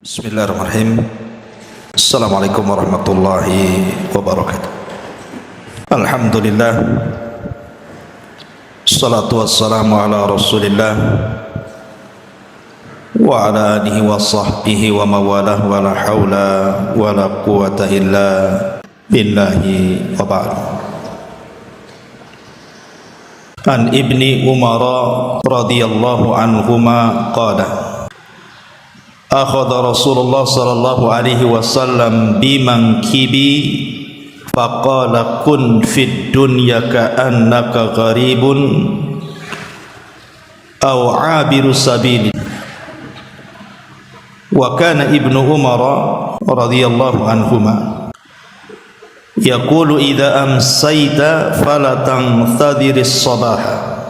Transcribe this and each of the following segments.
Bismillahirrahmanirrahim. Assalamualaikum warahmatullahi wabarakatuh. Alhamdulillah, salatu wassalamu ala rasulillah wa ala alihi wa sahbihi wa mawalah wa la hawla wa la quwata illa billahi wa ba'd. An Ibni Umar radhiyallahu anhuma qala akhadha Rasulullah sallallahu alaihi wasallam bimankibi faqala kun fid dunya ka'annaka gharibun aw 'abiru sabil. Wa kana Ibnu Umar radhiyallahu anhuma yaqulu idza amsayta fala tanthadhiris sabaha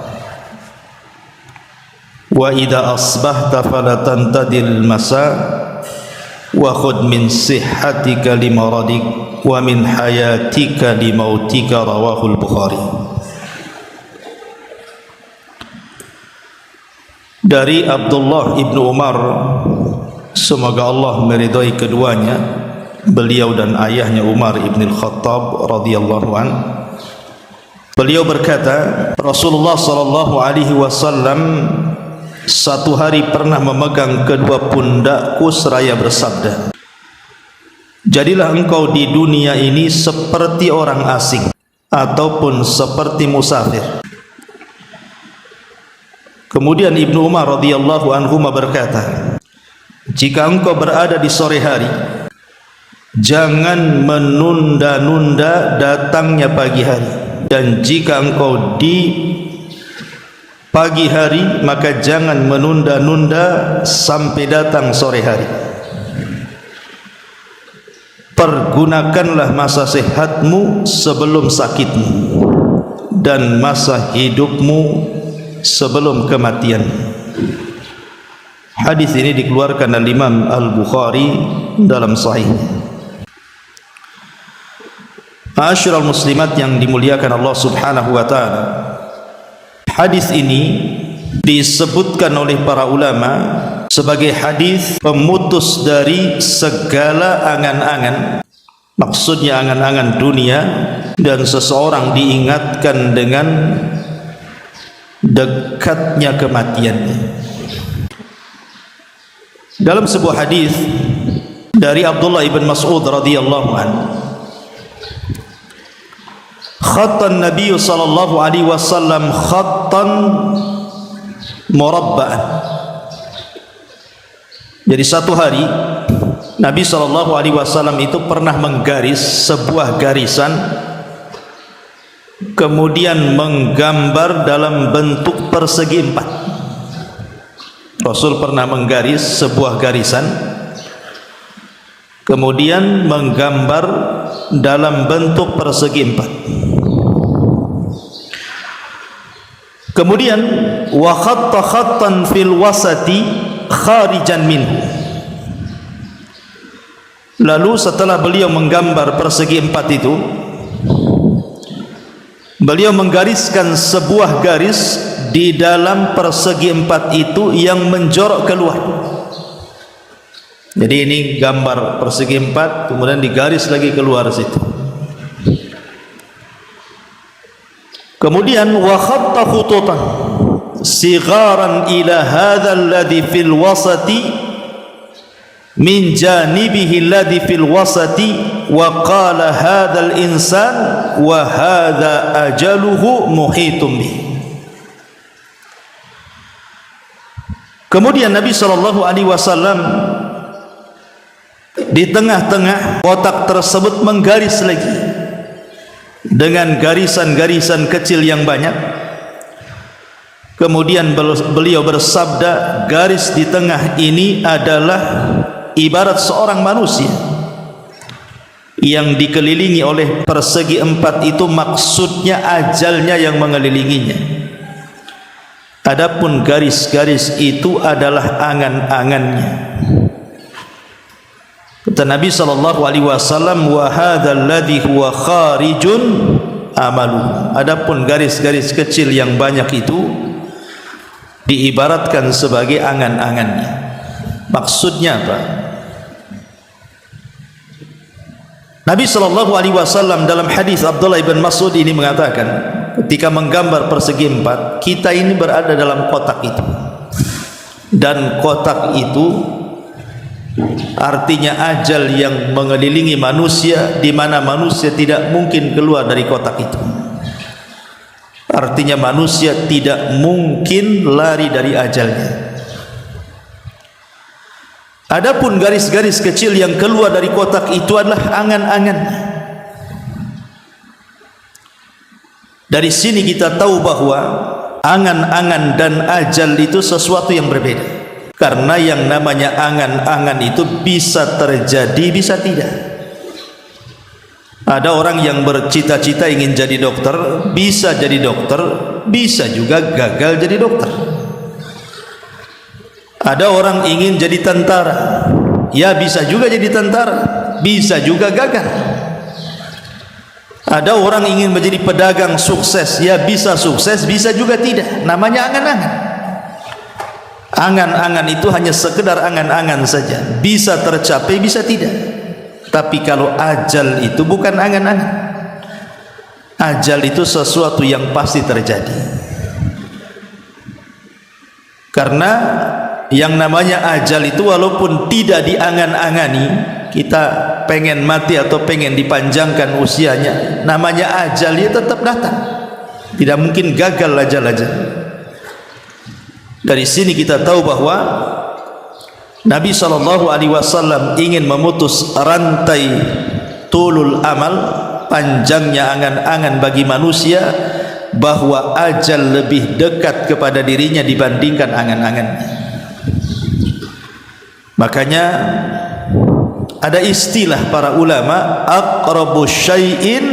wa idza asbahta fala tantadil masa wa khudh min sihhatika limaradik wa min hayatika limautika. Rawahul Bukhari. Dari Abdullah ibnu Umar, semoga Allah meridhai keduanya, beliau dan ayahnya Umar ibn al-Khattab radhiyallahu an. Beliau berkata, Rasulullah sallallahu alaihi wasallam satu hari pernah memegang kedua pundakku seraya bersabda, jadilah engkau di dunia ini seperti orang asing ataupun seperti musafir. Kemudian Ibnu Umar radhiyallahu anhu berkata, jika engkau berada di sore hari, jangan menunda-nunda datangnya pagi hari, dan jika engkau di pagi hari, maka jangan menunda-nunda sampai datang sore hari. Pergunakanlah masa sehatmu sebelum sakitmu, dan masa hidupmu sebelum kematian. Hadis ini dikeluarkan oleh Imam Al-Bukhari dalam Sahih. Ma'asyiral muslimat yang dimuliakan Allah Subhanahu wa taala, hadis ini disebutkan oleh para ulama sebagai hadis pemutus dari segala angan-angan. Maksudnya angan-angan dunia, dan seseorang diingatkan dengan dekatnya kematian. Dalam sebuah hadis dari Abdullah ibn Mas'ud radhiyallahu anhu, khattan Nabi sallallahu alaihi wasallam khattan murabba'an. Jadi satu hari Nabi sallallahu alaihi wasallam itu pernah menggaris sebuah garisan, kemudian menggambar dalam bentuk persegi empat. Rasul pernah menggaris sebuah garisan, kemudian menggambar dalam bentuk persegi empat. Kemudian wa khatta khattan fil wasati kharijan minhu. Lalu setelah beliau menggambar persegi empat itu, beliau menggariskan sebuah garis di dalam persegi empat itu yang menjorok keluar. Jadi ini gambar persegi empat, kemudian digaris lagi keluar situ. Kemudian wa khatta khututan sigharan ila hadha alladhi fil wasati min janibihi alladhi fil wasati wa qala hadha al insan wa hadha ajaluhu muhitum bih. Kemudian Nabi sallallahu alaihi wasallam di tengah-tengah kotak tersebut menggaris lagi dengan garisan-garisan kecil yang banyak. Kemudian beliau bersabda, garis di tengah ini adalah ibarat seorang manusia yang dikelilingi oleh persegi empat itu, maksudnya ajalnya yang mengelilinginya. Adapun garis-garis itu adalah angan-angannya. Kata Nabi sallallahu alaihi wasallam, wa hadzal ladzi huwa kharijun amalu. Adapun garis-garis kecil yang banyak itu diibaratkan sebagai angan-angannya. Maksudnya apa? Nabi SAW dalam hadis Abdullah bin Mas'ud ini mengatakan, ketika menggambar persegi empat, kita ini berada dalam kotak itu, dan kotak itu artinya ajal yang mengelilingi manusia, di mana manusia tidak mungkin keluar dari kotak itu. Artinya manusia tidak mungkin lari dari ajalnya. Adapun garis-garis kecil yang keluar dari kotak itu adalah angan-angan. Dari sini kita tahu bahwa angan-angan dan ajal itu sesuatu yang berbeda. Karena yang namanya angan-angan itu bisa terjadi, bisa tidak. Ada orang yang bercita-cita ingin jadi dokter, bisa jadi dokter, bisa juga gagal jadi dokter. Ada orang ingin jadi tentara, ya bisa juga jadi tentara, bisa juga gagal. Ada orang ingin menjadi pedagang sukses, ya bisa sukses, bisa juga tidak. Namanya angan-angan. Angan-angan itu hanya sekedar angan-angan saja, bisa tercapai, bisa tidak. Tapi kalau ajal itu bukan angan-angan. Ajal itu sesuatu yang pasti terjadi. Karena yang namanya ajal itu walaupun tidak diangan-angani, kita pengen mati atau pengen dipanjangkan usianya, namanya ajal itu tetap datang. Tidak mungkin gagal ajal-ajal. Dari sini kita tahu bahwa Nabi SAW ingin memutus rantai tulul amal, panjangnya angan-angan bagi manusia, bahwa ajal lebih dekat kepada dirinya dibandingkan angan-angannya. Makanya ada istilah para ulama, aqrabu syai'in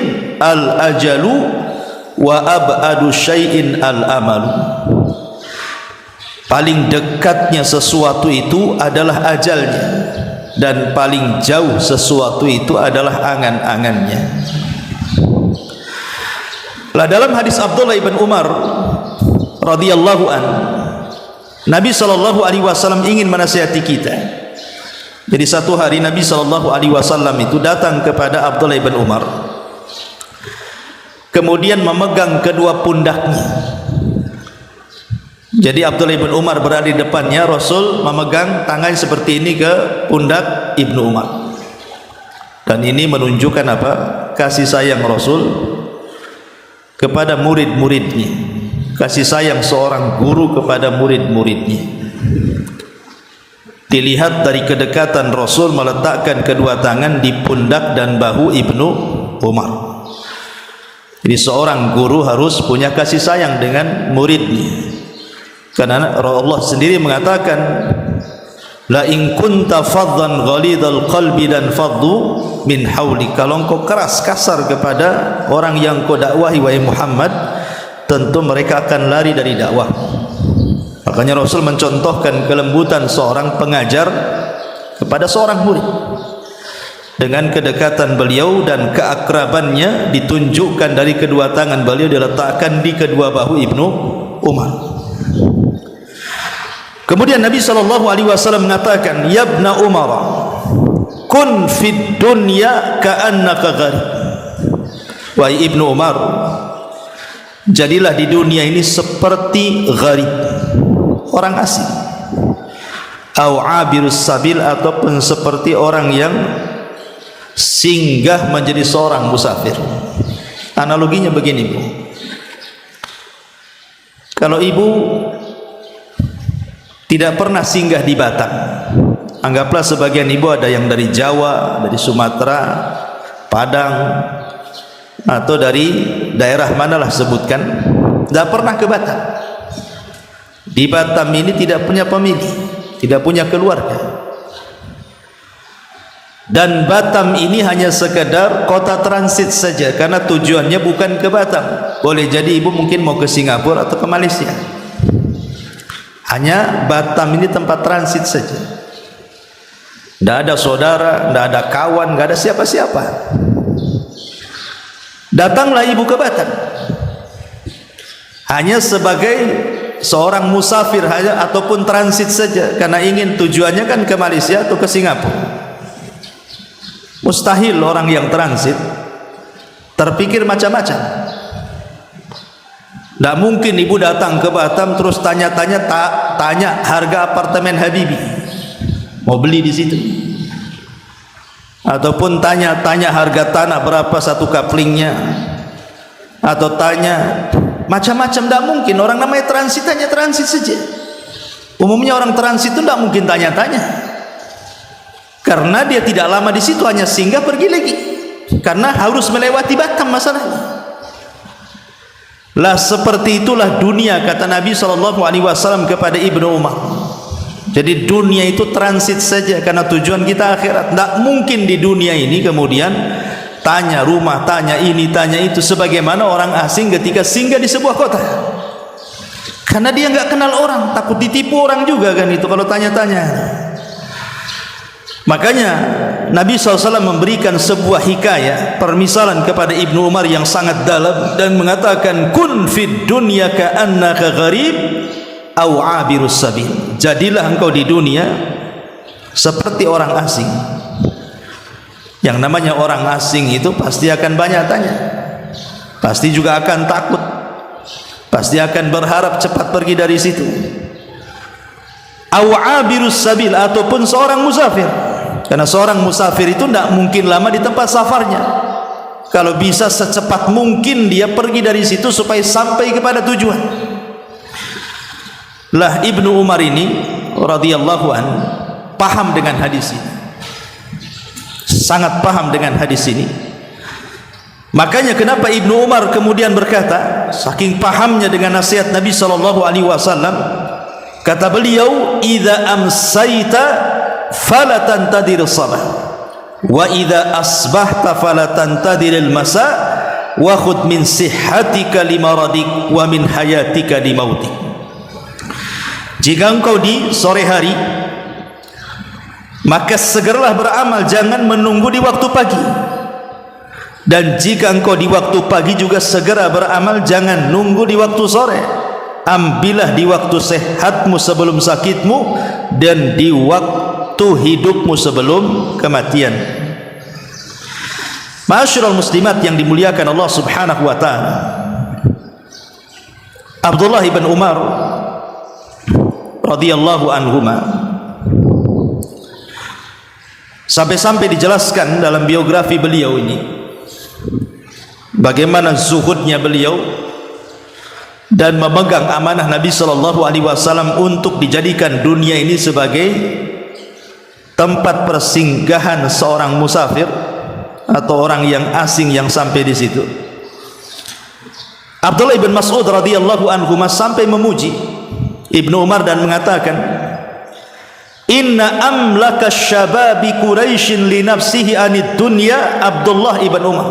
al-ajalu wa ab'adu syai'in al-amalu. Paling dekatnya sesuatu itu adalah ajalnya, dan paling jauh sesuatu itu adalah angan-angannya. Lah dalam hadis Abdullah bin Umar radhiyallahu an, Nabi SAW ingin menasihati kita. Jadi satu hari Nabi SAW itu datang kepada Abdullah bin Umar, kemudian memegang kedua pundaknya. Jadi Abdullah bin Umar berada di depannya, Rasul memegang tangan seperti ini ke pundak Ibnu Umar. Dan ini menunjukkan apa? Kasih sayang Rasul kepada murid-muridnya, kasih sayang seorang guru kepada murid-muridnya. Dilihat dari kedekatan Rasul meletakkan kedua tangan di pundak dan bahu Ibnu Umar. Jadi seorang guru harus punya kasih sayang dengan muridnya. Karena Allah sendiri mengatakan, la in kunta faddan ghalidhal qalbi dan faddu min hauli. Kalau engkau keras kasar kepada orang yang kau dakwahi wahai Muhammad, tentu mereka akan lari dari dakwah. Makanya Rasul mencontohkan kelembutan seorang pengajar kepada seorang murid. Dengan kedekatan beliau dan keakrabannya ditunjukkan dari kedua tangan beliau diletakkan di kedua bahu Ibnu Umar. Kemudian Nabi SAW mengatakan, ya Ibna Umar, kun fid dunya ka'annaka gharib. Wahai Ibnu Umar, jadilah di dunia ini seperti gharib, orang asing, au abirus sabil, ataupun seperti orang yang singgah menjadi seorang musafir. Analoginya begini, Bu. Kalau ibu tidak pernah singgah di Batam, anggaplah sebagian ibu ada yang dari Jawa, dari Sumatera, Padang, atau dari daerah manalah sebutkan, tidak pernah ke Batam. Di Batam ini tidak punya pemilih, tidak punya keluarga, dan Batam ini hanya sekedar kota transit saja, karena tujuannya bukan ke Batam. Boleh jadi ibu mungkin mau ke Singapura atau ke Malaysia. Hanya Batam ini tempat transit saja. Tidak ada saudara, tidak ada kawan, tidak ada siapa-siapa. Datanglah ibu ke Batam hanya sebagai seorang musafir hanya, ataupun transit saja, karena ingin tujuannya kan ke Malaysia atau ke Singapura. Mustahil orang yang transit terpikir macam-macam. Tak mungkin ibu datang ke Batam terus tanya harga apartemen Habibie, mau beli di situ, ataupun tanya harga tanah berapa satu kaplingnya, atau tanya macam-macam. Tak mungkin. Orang namanya transit hanya transit saja. Umumnya orang transit itu tak mungkin tanya-tanya, karena dia tidak lama di situ, hanya singgah pergi lagi, karena harus melewati Batam masalahnya. Lah seperti itulah dunia, kata Nabi SAW kepada Ibnu Umar. Jadi dunia itu transit saja, karena tujuan kita akhirat. Tak mungkin di dunia ini kemudian tanya rumah, tanya ini, tanya itu, sebagaimana orang asing ketika singgah di sebuah kota, karena dia nggak kenal orang, takut ditipu orang juga kan itu kalau tanya-tanya. Makanya Nabi SAW memberikan sebuah hikayah, permisalan kepada Ibnu Umar yang sangat dalam, dan mengatakan, kun fid dunya ka'annaka gharib aw 'abirus sabil. Jadilah engkau di dunia seperti orang asing. Yang namanya orang asing itu pasti akan banyak tanya, pasti juga akan takut, pasti akan berharap cepat pergi dari situ. Aw 'abirus sabil, ataupun seorang musafir. Karena seorang musafir itu tidak mungkin lama di tempat safarnya. Kalau bisa secepat mungkin dia pergi dari situ supaya sampai kepada tujuan. Lah Ibnu Umar ini radhiyallahu an paham dengan hadis ini, sangat paham dengan hadis ini. Makanya kenapa Ibnu Umar kemudian berkata, saking pahamnya dengan nasihat Nabi SAW, kata beliau, idza amsayta fala tantadir salah wa idza asbahta fala tantadir al-masa wa khudh min sihhatika limaradik wa min hayatika limautik. Jika engkau di sore hari, maka segeralah beramal, jangan menunggu di waktu pagi. Dan jika engkau di waktu pagi juga segera beramal, jangan nunggu di waktu sore. Ambillah di waktu sehatmu sebelum sakitmu, dan di waktu hidupmu sebelum kematian. Ma'asyiral muslimat yang dimuliakan Allah Subhanahu wa taala, Abdullah ibn Umar radhiyallahu anhuma sampai-sampai dijelaskan dalam biografi beliau ini bagaimana zuhudnya beliau dan memegang amanah Nabi SAW untuk dijadikan dunia ini sebagai tempat persinggahan seorang musafir atau orang yang asing yang sampai di situ. Abdullah ibn Mas'ud radhiyallahu anhu sampai memuji Ibnu Umar dan mengatakan, inna amlaka syababi Quraisyin li nafsihi anid dunya Abdullah ibn Umar.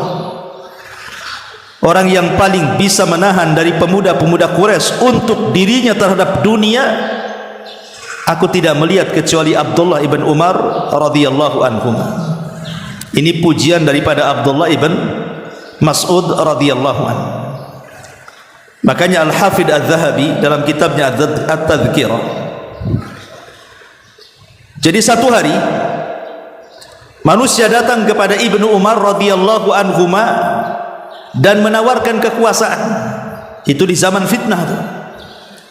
Orang yang paling bisa menahan dari pemuda-pemuda Quraisy untuk dirinya terhadap dunia, aku tidak melihat kecuali Abdullah ibn Umar radhiyallahu anhu. Ini pujian daripada Abdullah ibn Mas'ud radhiyallahu anhu. Makanya Al-Hafidh Adz-Dzahabi dalam kitabnya At-Tadhkirah, jadi satu hari manusia datang kepada Ibnu Umar radhiyallahu anhu dan menawarkan kekuasaan. Itu di zaman fitnah tuh.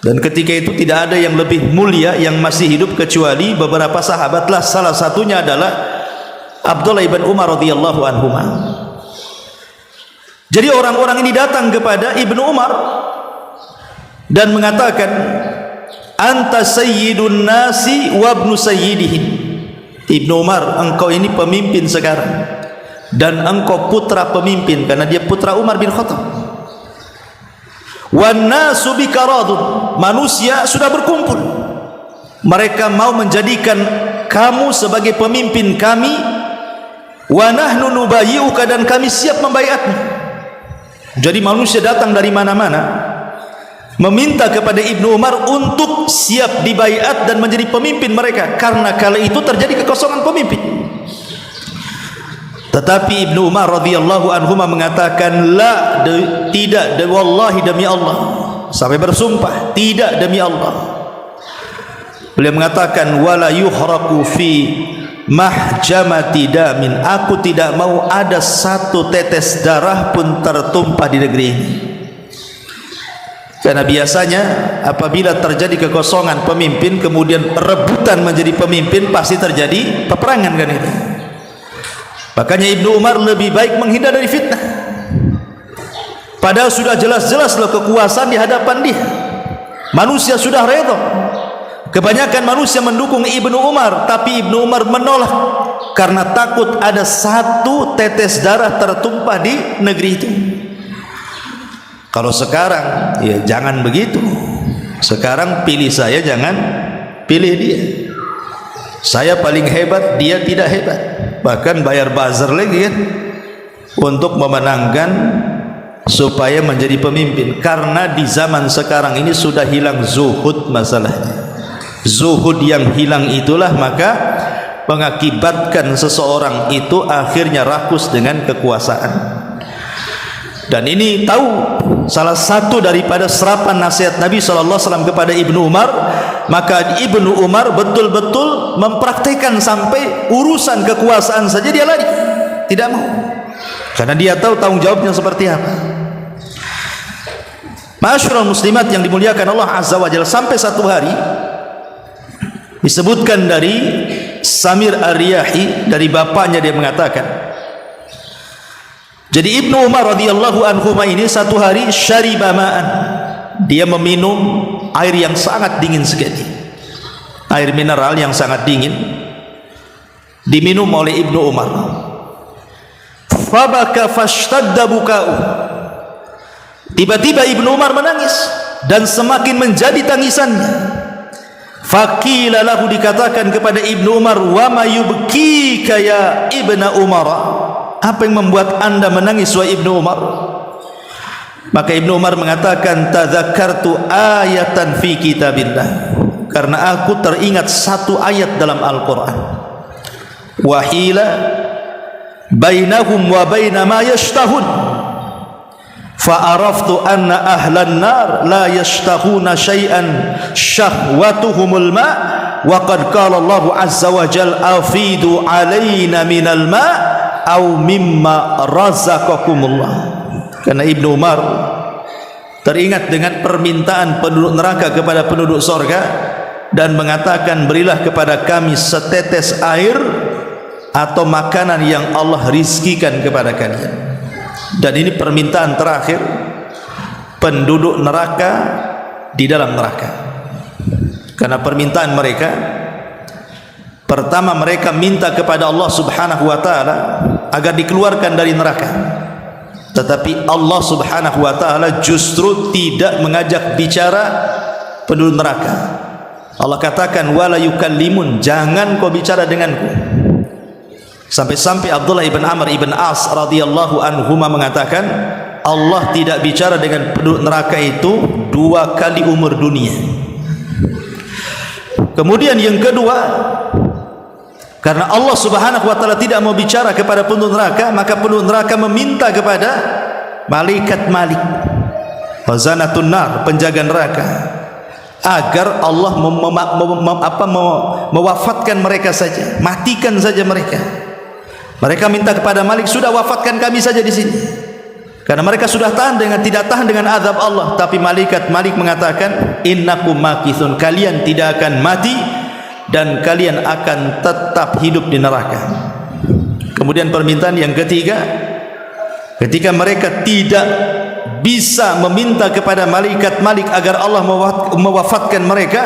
Dan ketika itu tidak ada yang lebih mulia yang masih hidup kecuali beberapa sahabatlah, salah satunya adalah Abdullah ibn Umar radhiyallahu anhu. Jadi orang-orang ini datang kepada Ibnu Umar dan mengatakan, anta sayyidun nasi wa ibnu sayyidihim. Ibnu Umar, engkau ini pemimpin sekarang dan engkau putra pemimpin, karena dia putra Umar bin Khattab. Wan nasu bika radun, manusia sudah berkumpul, mereka mau menjadikan kamu sebagai pemimpin kami. Wa nahnu nubayyi'uka, dan kami siap membaiatmu. Jadi manusia datang dari mana-mana meminta kepada Ibnu Umar untuk siap dibaiat dan menjadi pemimpin mereka, karena kala itu terjadi kekosongan pemimpin. Tetapi Ibnu Umar radhiyallahu anhu mengatakan, la, tidak, wallahi, demi Allah, sampai bersumpah, tidak, demi Allah. Beliau mengatakan, wala yuhraqu fi mahjamati damin, aku tidak mau ada satu tetes darah pun tertumpah di negeri ini. Karena biasanya apabila terjadi kekosongan pemimpin kemudian rebutan menjadi pemimpin, pasti terjadi peperangan kan itu. Makanya Ibnu Umar lebih baik menghindar dari fitnah. Padahal sudah jelas-jelas loh kekuasaan di hadapan dia. Manusia sudah redha. Kebanyakan manusia mendukung Ibnu Umar, tapi Ibnu Umar menolak karena takut ada satu tetes darah tertumpah di negeri itu. Kalau sekarang ya jangan begitu. Sekarang pilih saya, jangan pilih dia. Saya paling hebat, dia tidak hebat. Bahkan bayar buzzer lagi kan untuk memenangkan supaya menjadi pemimpin. Karena di zaman sekarang ini sudah hilang zuhud masalahnya. Zuhud yang hilang itulah maka mengakibatkan seseorang itu akhirnya rakus dengan kekuasaan. Dan ini tahu salah satu daripada serapan nasihat Nabi SAW kepada Ibnu Umar, maka Ibnu Umar betul-betul mempraktikkan sampai urusan kekuasaan saja dia lari, tidak mau, karena dia tahu tanggung jawabnya seperti apa. Ma'asyiral muslimat yang dimuliakan Allah Azza wa Jalla, sampai satu hari disebutkan dari Samir Ar-Riyahi, dari bapaknya dia mengatakan, jadi Ibnu Umar radhiyallahu anhu ini satu hari syariba ma'an, dia meminum air yang sangat dingin sekali, air mineral yang sangat dingin diminum oleh Ibnu Umar. Fabaka fashtadda buka'u, tiba-tiba Ibnu Umar menangis dan semakin menjadi tangisannya. Faqila lahu, dikatakan kepada Ibnu Umar, wa ma yubkika ya Ibnu Umar, apa yang membuat anda menangis wahai Ibnu Umar? Maka Ibnu Umar mengatakan, tadzakartu ayatan fi kitabillah, karena aku teringat satu ayat dalam Al-Quran, wahila bainahum wa baina ma yashtahun fa'araftu anna ahlan nar la yashtahuna syai'an syahwatuhumul ma' wa qad qala Allahu azza wa jalla afidu alaina minal ma' au mimma razaqakumullah. Karena Ibnu Umar teringat dengan permintaan penduduk neraka kepada penduduk surga dan mengatakan, berilah kepada kami setetes air atau makanan yang Allah rizkikan kepada kalian. Dan ini permintaan terakhir penduduk neraka di dalam neraka. Karena permintaan mereka, pertama mereka minta kepada Allah Subhanahu wa taala agar dikeluarkan dari neraka. Tetapi Allah Subhanahu wa taala justru tidak mengajak bicara penduduk neraka. Allah katakan wala yukallimun, jangan kau bicara denganku. Sampai-sampai Abdullah ibn Amr ibn As radhiyallahu anhuma mengatakan, Allah tidak bicara dengan penduduk neraka itu 2 kali umur dunia. Kemudian yang kedua, karena Allah Subhanahu wa taala tidak mau bicara kepada penduduk neraka, maka penduduk neraka meminta kepada malaikat Malik, khazanatun nar, penjaga neraka, agar Allah mewafatkan mereka saja, matikan saja mereka. Mereka minta kepada Malik, sudah wafatkan kami saja di sini. Karena mereka sudah tidak tahan dengan azab Allah. Tapi malaikat Malik mengatakan, innakum makithun, kalian tidak akan mati dan kalian akan tetap hidup di neraka. Kemudian permintaan yang ketiga, ketika mereka tidak bisa meminta kepada malaikat Malik agar Allah mewafatkan mereka,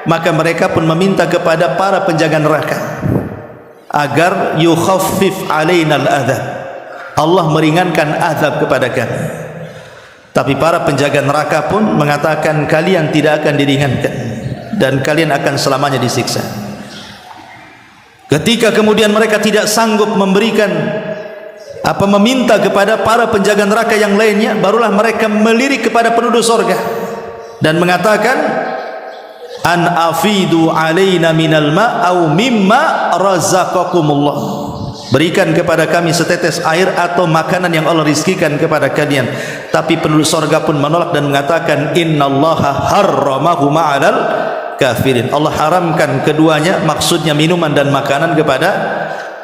maka mereka pun meminta kepada para penjaga neraka agar yukhaffif alaina al-adzab, Allah meringankan azab kepada kami. Tapi para penjaga neraka pun mengatakan, kalian tidak akan diringankan dan kalian akan selamanya disiksa. Ketika kemudian mereka tidak sanggup memberikan meminta kepada para penjaga neraka yang lainnya, barulah mereka melirik kepada penduduk surga dan mengatakan, an afidu alaina minal ma' au mimma razaqakumullah, berikan kepada kami setetes air atau makanan yang Allah rizkikan kepada kalian. Tapi penduduk surga pun menolak dan mengatakan, innallaha harramahu ma'alal kafirin. Allah haramkan keduanya, maksudnya minuman dan makanan, kepada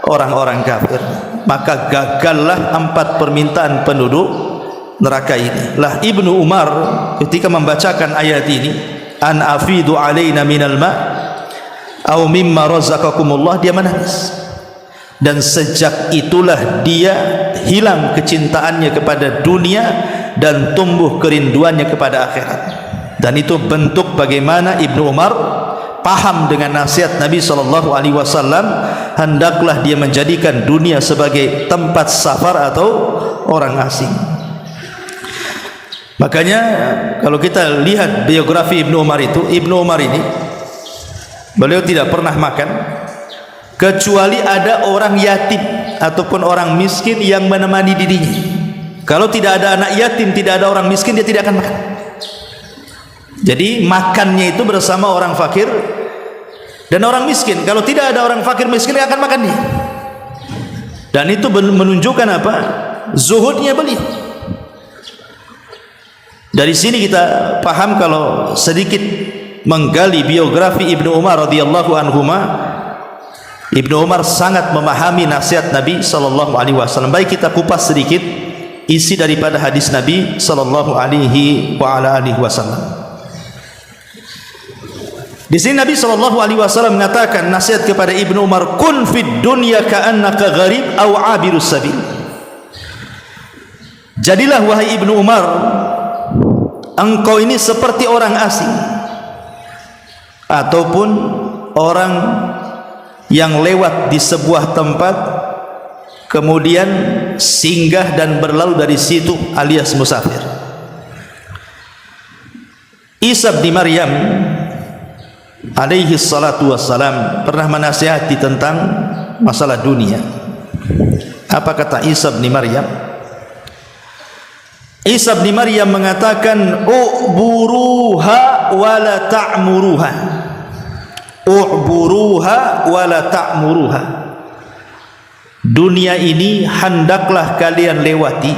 orang-orang kafir. Maka gagallah 4 permintaan penduduk neraka ini. Lah Ibnu Umar ketika membacakan ayat ini, an afidu alaina minal ma aw mimma razaqakumullah, dia menangis. Dan sejak itulah dia hilang kecintaannya kepada dunia dan tumbuh kerinduannya kepada akhirat. Dan itu bentuk bagaimana Ibnu Umar paham dengan nasihat Nabi SAW, hendaklah dia menjadikan dunia sebagai tempat safar atau orang asing. Makanya kalau kita lihat biografi Ibnu Umar itu, Ibnu Umar ini beliau tidak pernah makan kecuali ada orang yatim ataupun orang miskin yang menemani dirinya. Kalau tidak ada anak yatim, tidak ada orang miskin, dia tidak akan makan. Jadi makannya itu bersama orang fakir dan orang miskin. Kalau tidak ada orang fakir miskin, dia akan makan dia. Dan itu menunjukkan apa? Zuhudnya beliau. Dari sini kita paham kalau sedikit menggali biografi Ibnu Umar radhiyallahu anhuma, Ibnu Umar sangat memahami nasihat Nabi SAW. Baik kita kupas sedikit isi daripada hadis Nabi SAW. Di sini Nabi SAW mengatakan nasihat kepada Ibnu Umar, kun fid dunya ka'annaka gharib aw abirus sabil. Jadilah wahai Ibnu Umar, engkau ini seperti orang asing ataupun orang yang lewat di sebuah tempat kemudian singgah dan berlalu dari situ, alias musafir. Isa bin Maryam alaihi salatu wassalam pernah menasihati tentang masalah dunia. Apa kata Isa bin Maryam? Isa bin Maryam mengatakan, u'buruha wa la ta'muruha. U'buruha wa la ta'muruha. Dunia ini hendaklah kalian lewati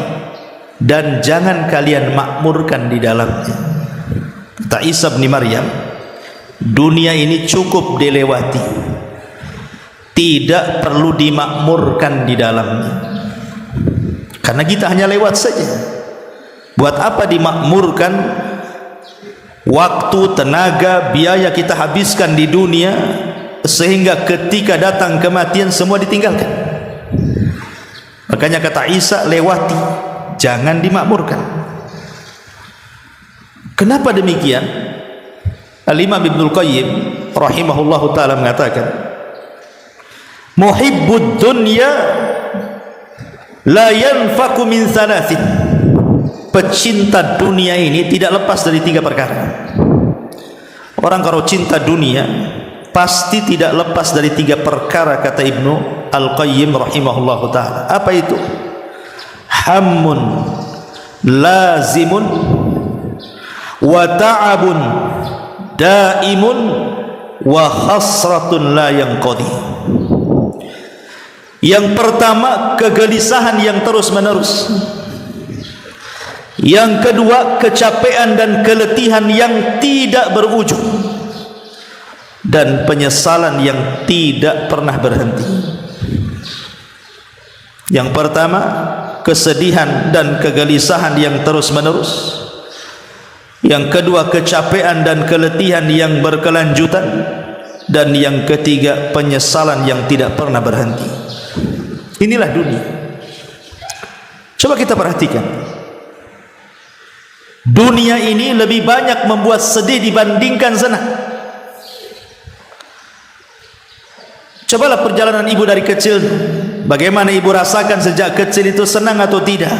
dan jangan kalian makmurkan di dalamnya. Kata Isa bin Maryam, dunia ini cukup dilewati, tidak perlu dimakmurkan di dalamnya. Karena kita hanya lewat saja. Buat apa dimakmurkan? Waktu, tenaga, biaya kita habiskan di dunia sehingga ketika datang kematian semua ditinggalkan. Makanya kata Isa, lewati, jangan dimakmurkan. Kenapa demikian? Al-Imam Ibnul Qayyim rahimahullahu ta'ala mengatakan, muhibbud dunya la yanfaku min thalathin. Pecinta dunia ini tidak lepas dari 3 perkara. Orang kalau cinta dunia pasti tidak lepas dari 3 perkara, kata Ibnu Al-Qayyim rahimahullahu ta'ala. Apa itu? Hammun lazimun wa ta'abun daimun wa khasratun la yanqadi. Yang pertama, kegelisahan yang terus menerus. Yang kedua, kecapean dan keletihan yang tidak berujung, dan penyesalan yang tidak pernah berhenti. Yang pertama, kesedihan dan kegelisahan yang terus menerus. Yang kedua, kecapean dan keletihan yang berkelanjutan. Dan yang ketiga, penyesalan yang tidak pernah berhenti. Inilah dunia. Coba kita perhatikan, dunia ini lebih banyak membuat sedih dibandingkan senang. Cobalah perjalanan ibu dari kecil, bagaimana ibu rasakan sejak kecil itu, senang atau tidak?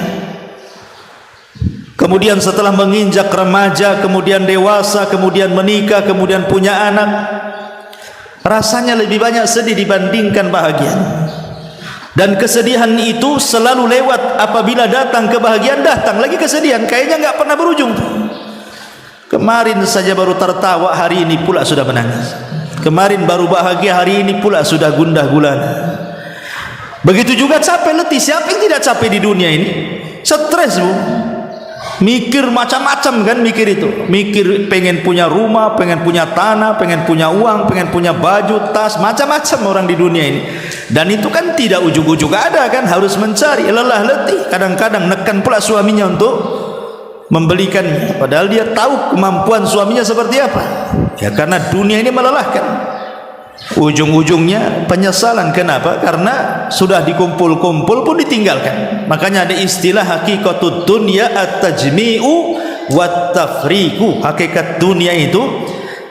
Kemudian setelah menginjak remaja, kemudian dewasa, kemudian menikah, kemudian punya anak, rasanya lebih banyak sedih dibandingkan bahagia. Dan kesedihan itu selalu lewat. Apabila datang kebahagiaan, datang lagi kesedihan. Kayaknya nggak pernah berujung. Kemarin saja baru tertawa, hari ini pula sudah menangis. Kemarin baru bahagia, hari ini pula sudah gundah gulana. Begitu juga capek letih. Siapa yang tidak capek di dunia ini? Stres, Bu. Mikir macam-macam kan, mikir itu. Mikir pengen punya rumah, pengen punya tanah, pengen punya uang, pengen punya baju, tas, macam-macam orang di dunia ini. Dan itu kan tidak ujug-ujug ada kan, harus mencari, lelah letih. Kadang-kadang nekan pula suaminya untuk membelikannya, padahal dia tahu kemampuan suaminya seperti apa. Ya karena dunia ini melelahkan. Ujung-ujungnya penyesalan. Kenapa? Karena sudah dikumpul-kumpul pun ditinggalkan. Makanya ada istilah hakikatud dunya at-tajmi'u wat-tafriqu. Hakikat dunia itu,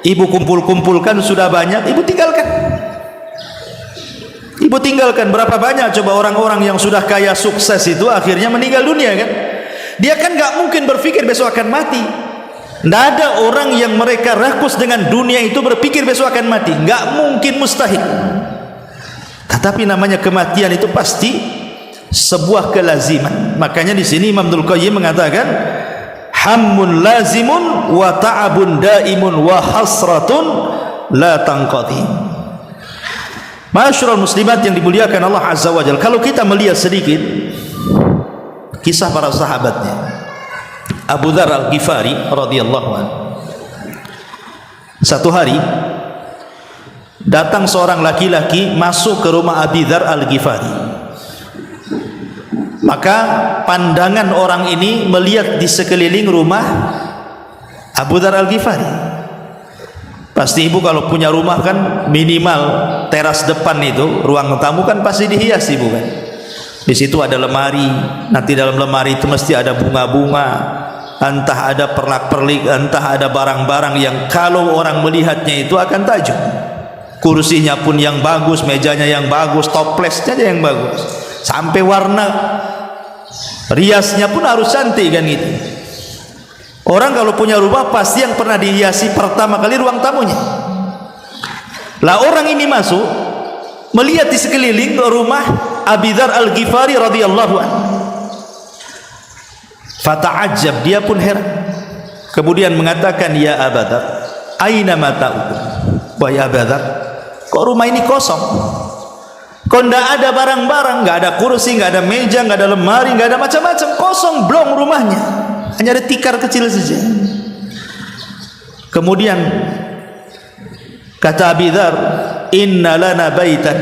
ibu kumpul-kumpulkan sudah banyak, ibu tinggalkan. Ibu tinggalkan. Berapa banyak coba orang-orang yang sudah kaya sukses itu akhirnya meninggal dunia kan? Dia kan gak mungkin berpikir besok akan mati. Tidak ada orang yang mereka rakus dengan dunia itu berpikir besok akan mati. Gak mungkin, mustahil. Tetapi namanya kematian itu pasti sebuah kelaziman. Makanya di sini Imam Ibnul Qayyim mengatakan, hammun lazimun wa ta'abun daimun wa hasratun la tanqati. Masyarul muslimat yang dimuliakan Allah Azza wa Jalla, kalau kita melihat sedikit kisah para sahabatnya, Abu Dzar Al-Ghifari radhiyallahu anhu, satu hari datang seorang laki-laki masuk ke rumah Abu Dzar Al-Ghifari. Maka pandangan orang ini melihat di sekeliling rumah Abu Dzar Al-Ghifari. Pasti ibu kalau punya rumah kan minimal teras depan itu, ruang tamu kan pasti dihias ibu kan. Di situ ada lemari, nanti dalam lemari itu mesti ada bunga-bunga, entah ada pernak-pernik, entah ada barang-barang yang kalau orang melihatnya itu akan takjub. Kursinya pun yang bagus, mejanya yang bagus, toplesnya yang bagus, sampai warna riasnya pun harus cantik kan gitu. Orang kalau punya rumah pasti yang pernah dihiasi pertama kali ruang tamunya. Lah orang ini masuk melihat di sekeliling rumah Abu Dzar Al-Ghifari radhiyallahu anhu. Fata'ajjab, dia pun heran. Kemudian mengatakan, ya Abu Dzar, aina mata'ukum? Wahai Abu Dzar, kok rumah ini kosong? Kok tidak ada barang-barang, tidak ada kursi, tidak ada meja, tidak ada lemari, tidak ada macam-macam, kosong blong rumahnya, hanya ada tikar kecil saja. Kemudian kata Abu Dzar, inna lana baitan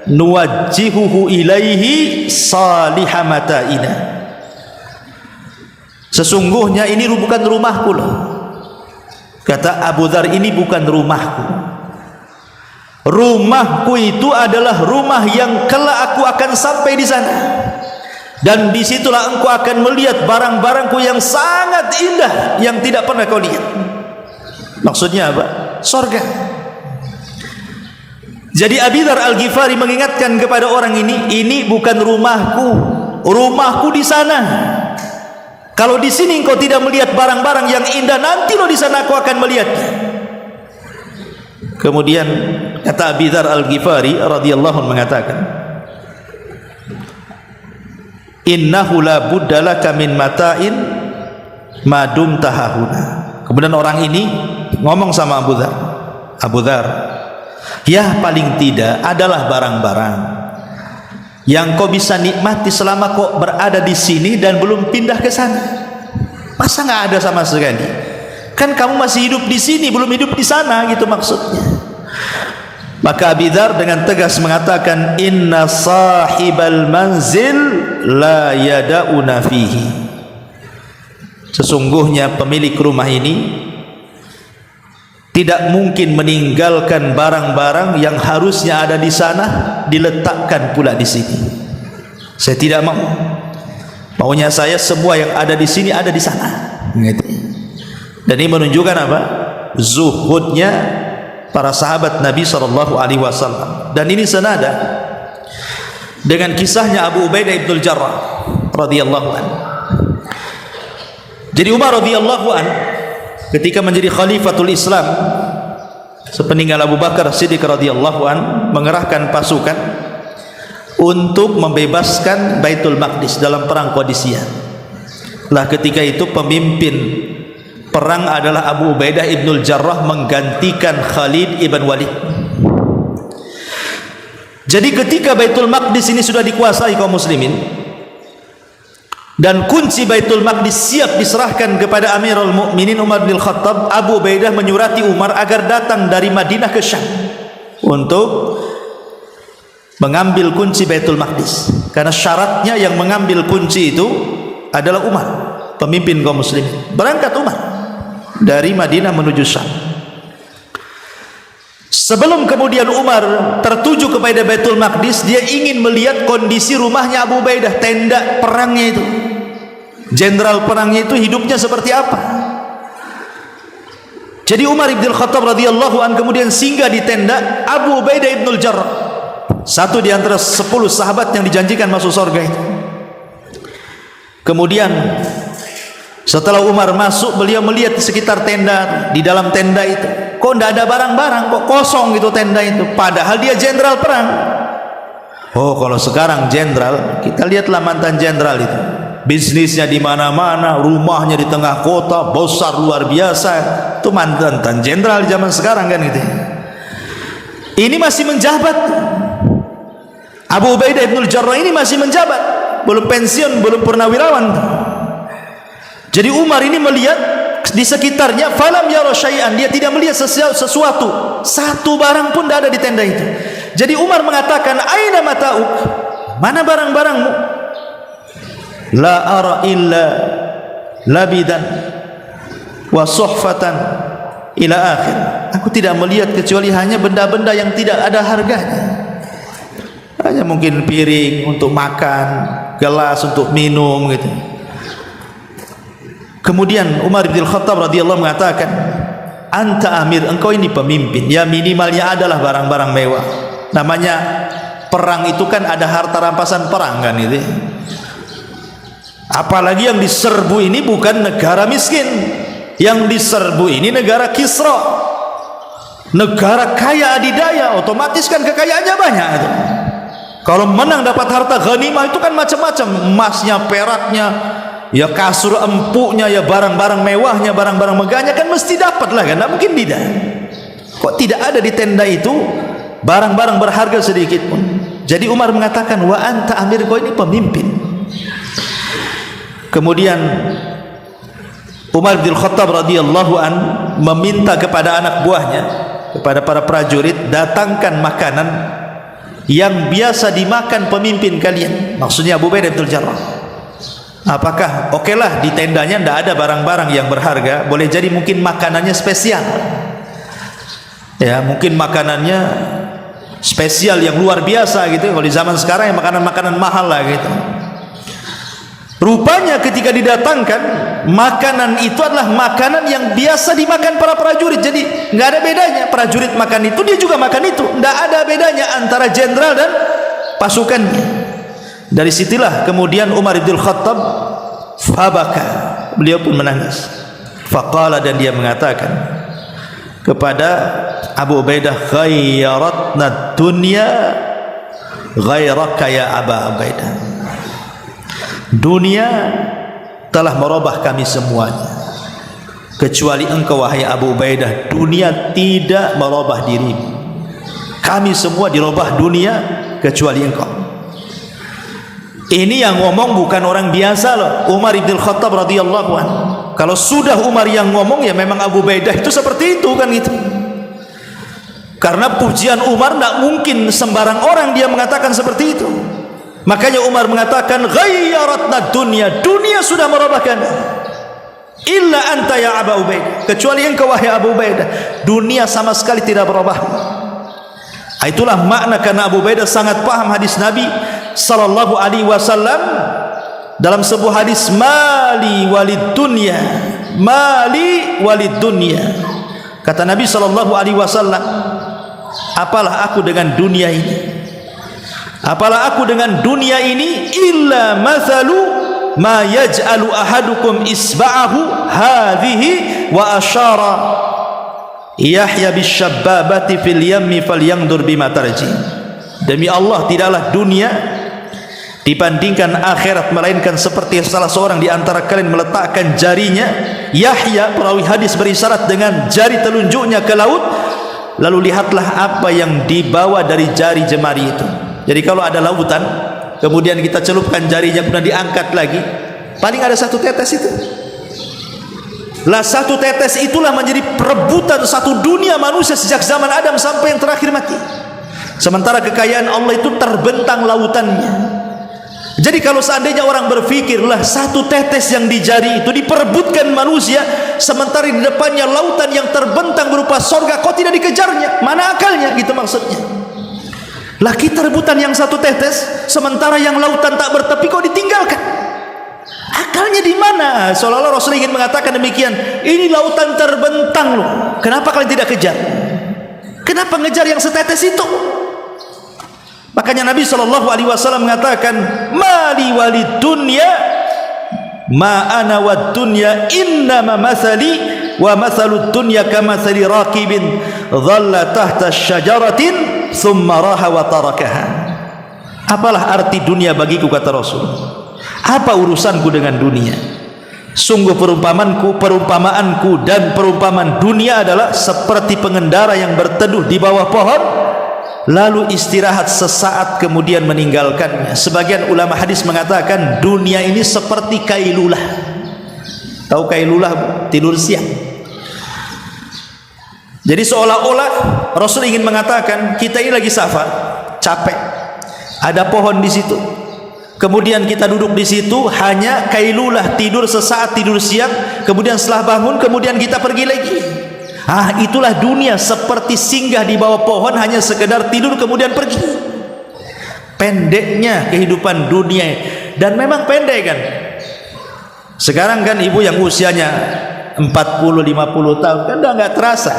nuwajjihuhu ilaihi salihah mata'ina. Sesungguhnya ini bukan rumahku loh. Kata Abu Dzar, ini bukan rumahku. Rumahku itu adalah rumah yang kelak aku akan sampai di sana, dan disitulah engkau akan melihat barang-barangku yang sangat indah yang tidak pernah kau lihat. Maksudnya apa? Surga. Jadi Abu Dzar Al-Ghifari mengingatkan kepada orang ini bukan rumahku, rumahku di sana. Kalau di sini engkau tidak melihat barang-barang yang indah, nanti lo di sana aku akan melihatnya. Kemudian kata Abu Dzar Al-Ghifari radhiyallahu anhu mengatakan, innahu la budda laka min mata'in ma dumta hahuna. Kemudian orang ini ngomong sama Abu Dzar, Abu Dzar, ya paling tidak adalah barang-barang yang kau bisa nikmati selama kau berada di sini dan belum pindah ke sana. Masa nggak ada sama sekali? Kan kamu masih hidup di sini, belum hidup di sana, gitu maksudnya. Maka Abu Dzar dengan tegas mengatakan, inna sahibal manzil la yada'una fihi. Sesungguhnya pemilik rumah ini tidak mungkin meninggalkan barang-barang yang harusnya ada di sana diletakkan pula di sini. Saya tidak mau. Maunya saya semua yang ada di sini ada di sana. Dan ini menunjukkan apa? Zuhudnya para sahabat Nabi SAW. Dan ini senada dengan kisahnya Abu Ubaidah ibn Jarrah radhiyallahu anhu. Jadi Umar radhiyallahu anhu ketika menjadi khalifatul Islam sepeninggal Abu Bakar Siddiq radhiyallahu an mengerahkan pasukan untuk membebaskan Baitul Maqdis dalam perang Qadisiyah. Lah ketika itu pemimpin perang adalah Abu Ubaidah ibnul Jarrah menggantikan Khalid ibn Walid. Jadi ketika Baitul Maqdis ini sudah dikuasai kaum muslimin, dan kunci Baitul Maqdis siap diserahkan kepada Amirul Mukminin Umar bin Khattab, Abu Ubaidah menyurati Umar agar datang dari Madinah ke Syam untuk mengambil kunci Baitul Maqdis, karena syaratnya yang mengambil kunci itu adalah Umar, pemimpin kaum muslimin. Berangkat Umar dari Madinah menuju Syam. Sebelum kemudian Umar tertuju kepada Baitul Maqdis, dia ingin melihat kondisi rumahnya Abu Ubaidah, tenda perangnya itu, jenderal perangnya itu hidupnya seperti apa. Jadi Umar bin Khattab radhiyallahu an kemudian singgah di tenda Abu Ubaidah ibnul Jarrah, satu di antara 10 sahabat yang dijanjikan masuk surga itu. Kemudian setelah Umar masuk, beliau melihat di sekitar tenda, di dalam tenda itu kok tidak ada barang-barang, kok kosong gitu tenda itu, padahal dia jenderal perang. Oh, kalau sekarang jenderal, kita lihatlah mantan jenderal itu, bisnisnya di mana-mana, rumahnya di tengah kota, besar luar biasa. Itu mantan jenderal zaman sekarang kan gitu. Ini masih menjabat. Abu Ubaidah ibnul Jarrah ini masih menjabat, belum pensiun, belum purnawirawan. Jadi Umar ini melihat di sekitarnya, falam yara syai'an, dia tidak melihat sesuatu, satu barang pun tidak ada di tenda itu. Jadi Umar mengatakan, aina mata'uk, mana barang-barangmu? La ara illa labidan wa suhfatan ila akhir. Aku tidak melihat kecuali hanya benda-benda yang tidak ada harganya, hanya mungkin piring untuk makan, gelas untuk minum gitu. Kemudian Umar bin Khattab radhiyallahu mengatakan, anta amir, engkau ini pemimpin, ya minimalnya adalah barang-barang mewah. Namanya perang itu kan ada harta rampasan perang kan itu. Apalagi yang diserbu ini bukan negara miskin, yang diserbu ini negara Kisra, negara kaya adidaya, otomatis kan kekayaannya banyak itu. Kalau menang dapat harta ghanimah itu kan macam-macam, emasnya, peraknya, ya kasur empuknya, ya barang-barang mewahnya, barang-barang megahnya, kan mesti dapat lah kan, tidak mungkin tidak. Kok tidak ada di tenda itu barang-barang berharga sedikit pun. Jadi Umar mengatakan, wa anta amir, kau ini pemimpin. Kemudian Umar bin Khattab radhiyallahu an meminta kepada anak buahnya, kepada para prajurit, datangkan makanan yang biasa dimakan pemimpin kalian, maksudnya Abu Ubaidah bin Jarrah. Apakah okelah di tendanya tidak ada barang-barang yang berharga, boleh jadi mungkin makanannya spesial, ya mungkin makanannya spesial yang luar biasa gitu. Kalau di zaman sekarang ya makanan-makanan mahal lah gitu. Rupanya ketika didatangkan makanan itu adalah makanan yang biasa dimakan para prajurit. Jadi nggak ada bedanya, prajurit makan itu, dia juga makan itu, nggak ada bedanya antara jenderal dan pasukannya. Dari situlah kemudian Umar bin Khattab fabaka, beliau pun menangis. Faqala, dan dia mengatakan kepada Abu Ubaidah, ghayyaratna dunya ghayraka ya Aba Ubaidah. Dunia telah merubah kami semuanya, kecuali engkau wahai Abu Ubaidah. Dunia tidak merubah dirimu, kami semua dirubah dunia kecuali engkau. Ini yang ngomong bukan orang biasa loh, Umar bin Khattab radhiyallahu anhu. Kalau sudah Umar yang ngomong, ya memang Abu Ubaidah itu seperti itu kan gitu. Karena pujian Umar tidak mungkin sembarang orang dia mengatakan seperti itu. Makanya Umar mengatakan, ghayyaratna dunya, dunia sudah merubah kami. Illa anta ya Abu Ubaidah, kecuali engkau wahai Abu Ubaidah, dunia sama sekali tidak berubah. Itulah makna, karena Abu Ubaidah sangat paham hadis Nabi sallallahu alaihi wasallam dalam sebuah hadis, mali walid dunya, mali walid dunya. Kata Nabi sallallahu alaihi wasallam, apalah aku dengan dunia ini, apalah aku dengan dunia ini, illa mathalu ma yaj'alu ahadukum isba'ahu hadhihi wa asyara Yahya bisyababati fil yammi falyandur bima tarji. Demi Allah, tidaklah dunia dibandingkan akhirat melainkan seperti salah seorang di antara kalian meletakkan jarinya, Yahya perawi hadis berisyarat dengan jari telunjuknya ke laut, lalu lihatlah apa yang dibawa dari jari jemari itu. Jadi kalau ada lautan, kemudian kita celupkan jarinya, kemudian diangkat lagi, paling ada satu tetes itu. Lah satu tetes itulah menjadi perebutan satu dunia manusia sejak zaman Adam sampai yang terakhir mati. Sementara kekayaan Allah itu terbentang lautannya. Jadi kalau seandainya orang berpikir lah satu tetes yang di jari itu diperebutkan manusia, sementara di depannya lautan yang terbentang berupa sorga, kok tidak dikejarnya? Mana akalnya? Gitu maksudnya. Lah kita rebutan yang satu tetes, sementara yang lautan tak bertepi kok ditinggalkan? Akalnya di mana? Seolah-olah Rasul ingin mengatakan demikian. Ini lautan terbentang loh. Kenapa kalian tidak kejar? Kenapa ngejar yang setetes itu? Makanya Nabi SAW mengatakan, mali walid dunya ma ana wad dunya innama mathali wa mathalud dunya kamathali rakibin dhalla tahta syajaratin thumma raha wa tarakaha. Apalah arti dunia bagiku, kata Rasul? Apa urusanku dengan dunia? Sungguh perumpamaanku dan perumpamaan dunia adalah seperti pengendara yang berteduh di bawah pohon lalu istirahat sesaat kemudian meninggalkannya. Sebagian ulama hadis mengatakan dunia ini seperti kailulah. Tahu kailulah? Tidur siang. Jadi seolah-olah Rasul ingin mengatakan kita ini lagi safar, capek, ada pohon di situ, kemudian kita duduk di situ hanya kailulah, tidur sesaat, tidur siang, kemudian setelah bangun kemudian kita pergi lagi. Itulah dunia, seperti singgah di bawah pohon hanya sekedar tidur kemudian pergi. Pendeknya kehidupan dunia, dan memang pendek kan. Sekarang kan ibu yang usianya 40-50 tahun kan udah nggak terasa.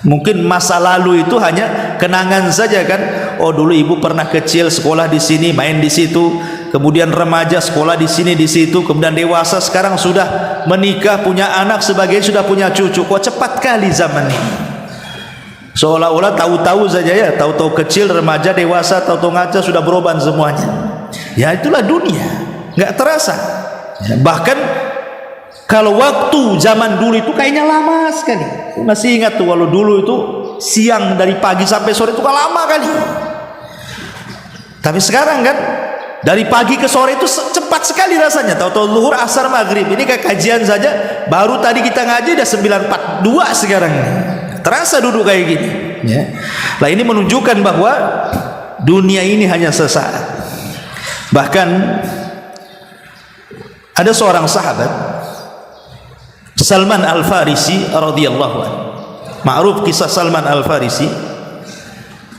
Mungkin masa lalu itu hanya kenangan saja kan. Oh dulu ibu pernah kecil sekolah di sini, main di situ, kemudian remaja sekolah di sini di situ, kemudian dewasa sekarang sudah menikah, punya anak, sebagainya, sudah punya cucu. Kok cepat kali zaman ini. Seolah-olah tahu-tahu saja ya, tahu-tahu kecil, remaja, dewasa, tahu-tahu ngaca sudah beroban semuanya. Ya itulah dunia, nggak terasa. Bahkan kalau waktu zaman dulu itu kayaknya lama sekali. Masih ingat tuh kalau dulu itu siang dari pagi sampai sore itu kan lama kali. Tapi sekarang kan dari pagi ke sore itu cepat sekali rasanya. Tahu-tahu zuhur, asar, maghrib. Ini kayak kajian saja, baru tadi kita ngaji udah 9.42 sekarang ini. Terasa duduk kayak gini. Ya. Nah ini menunjukkan bahwa dunia ini hanya sesaat. Bahkan ada seorang sahabat, Salman Al-Farisi radhiyallahu anhu. Ma'ruf kisah Salman Al-Farisi,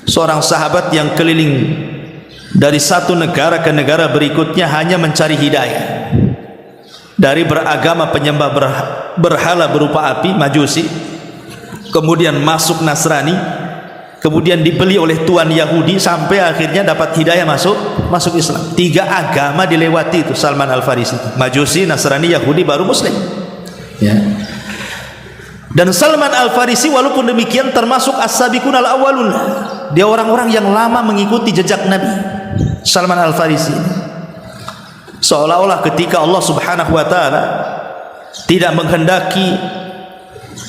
seorang sahabat yang keliling dari satu negara ke negara berikutnya hanya mencari hidayah. Dari beragama penyembah berhala berupa api, Majusi, kemudian masuk Nasrani, kemudian dibeli oleh tuan Yahudi sampai akhirnya dapat hidayah masuk Islam. 3 agama dilewati itu Salman Al-Farisi. Majusi, Nasrani, Yahudi, baru Muslim. Ya. Dan Salman Al-Farisi walaupun demikian termasuk as-sabiqun al-awwalun. Dia orang-orang yang lama mengikuti jejak Nabi. Salman Al-Farisi seolah-olah ketika Allah Subhanahu wa taala tidak menghendaki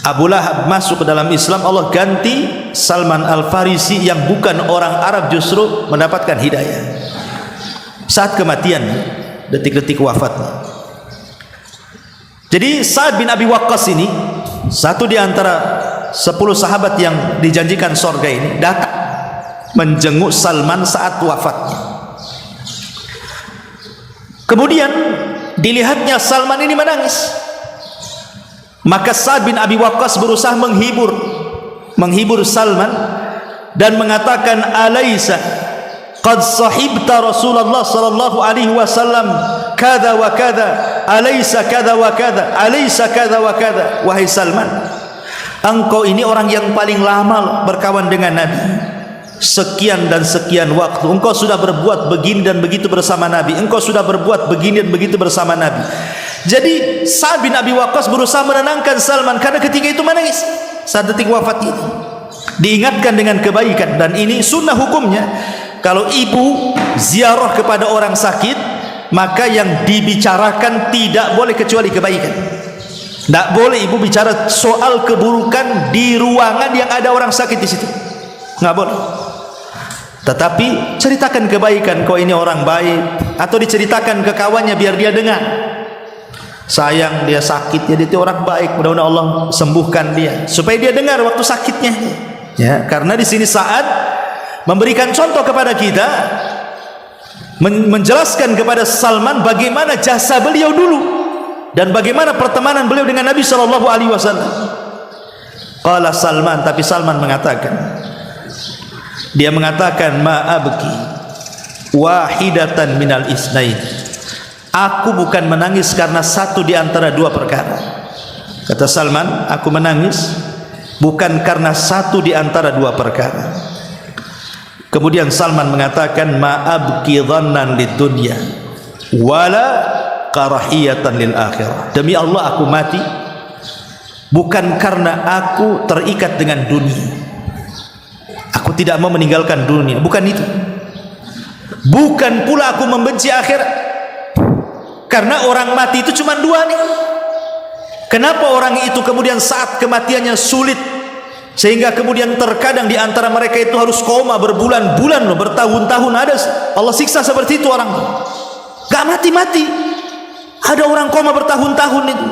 Abu Lahab masuk ke dalam Islam, Allah ganti Salman Al-Farisi yang bukan orang Arab justru mendapatkan hidayah. Saat kematian, detik-detik wafatnya. Jadi Sa'ad bin Abi Waqqas ini satu di antara 10 sahabat yang dijanjikan surga ini datang menjenguk Salman saat wafatnya. Kemudian dilihatnya Salman ini menangis. Maka Sa'ad bin Abi Waqqas berusaha menghibur Salman dan mengatakan, "Alaisa qad sahibta Rasulullah sallallahu alaihi wasallam kada wa kada, alaisa kada wa kada, alaisa kada wa kada." Wahai Salman, engkau ini orang yang paling lama berkawan dengan Nabi, sekian dan sekian waktu. Engkau sudah berbuat begini dan begitu bersama Nabi, engkau sudah berbuat begini dan begitu bersama Nabi. Jadi Sa'ad bin Abi Waqqas berusaha menenangkan Salman karena ketika itu menangis saat detik wafat itu. Diingatkan dengan kebaikan, dan ini sunnah hukumnya. Kalau ibu ziarah kepada orang sakit, maka yang dibicarakan tidak boleh kecuali kebaikan. Tidak boleh ibu bicara soal keburukan di ruangan yang ada orang sakit di situ. Nggak boleh. Tetapi ceritakan kebaikan, kau ini orang baik, atau diceritakan ke kawannya biar dia dengar. Sayang dia sakit, dia itu orang baik, mudah-mudahan Allah sembuhkan dia, supaya dia dengar waktu sakitnya. Ya, karena di sini saat memberikan contoh kepada kita, menjelaskan kepada Salman bagaimana jasa beliau dulu dan bagaimana pertemanan beliau dengan Nabi sallallahu alaihi wasallam. Qala Salman, tapi Salman mengatakan, dia mengatakan, ma'abki wahidatan minal isnain, aku bukan menangis karena satu di antara dua perkara. Kata Salman, aku menangis bukan karena satu di antara dua perkara. Kemudian Salman mengatakan, ma'abki dhannan lid dunya wala karahiyatan lil akhirah. Demi Allah aku mati bukan karena aku terikat dengan dunia, aku tidak mau meninggalkan dunia, bukan itu. Bukan pula aku membenci akhirat, karena orang mati itu cuma dua nih. Kenapa orang itu kemudian saat kematiannya sulit, sehingga kemudian terkadang di antara mereka itu harus koma berbulan-bulan loh, bertahun-tahun. Ada Allah siksa seperti itu orang, gak mati-mati. Ada orang koma bertahun-tahun itu.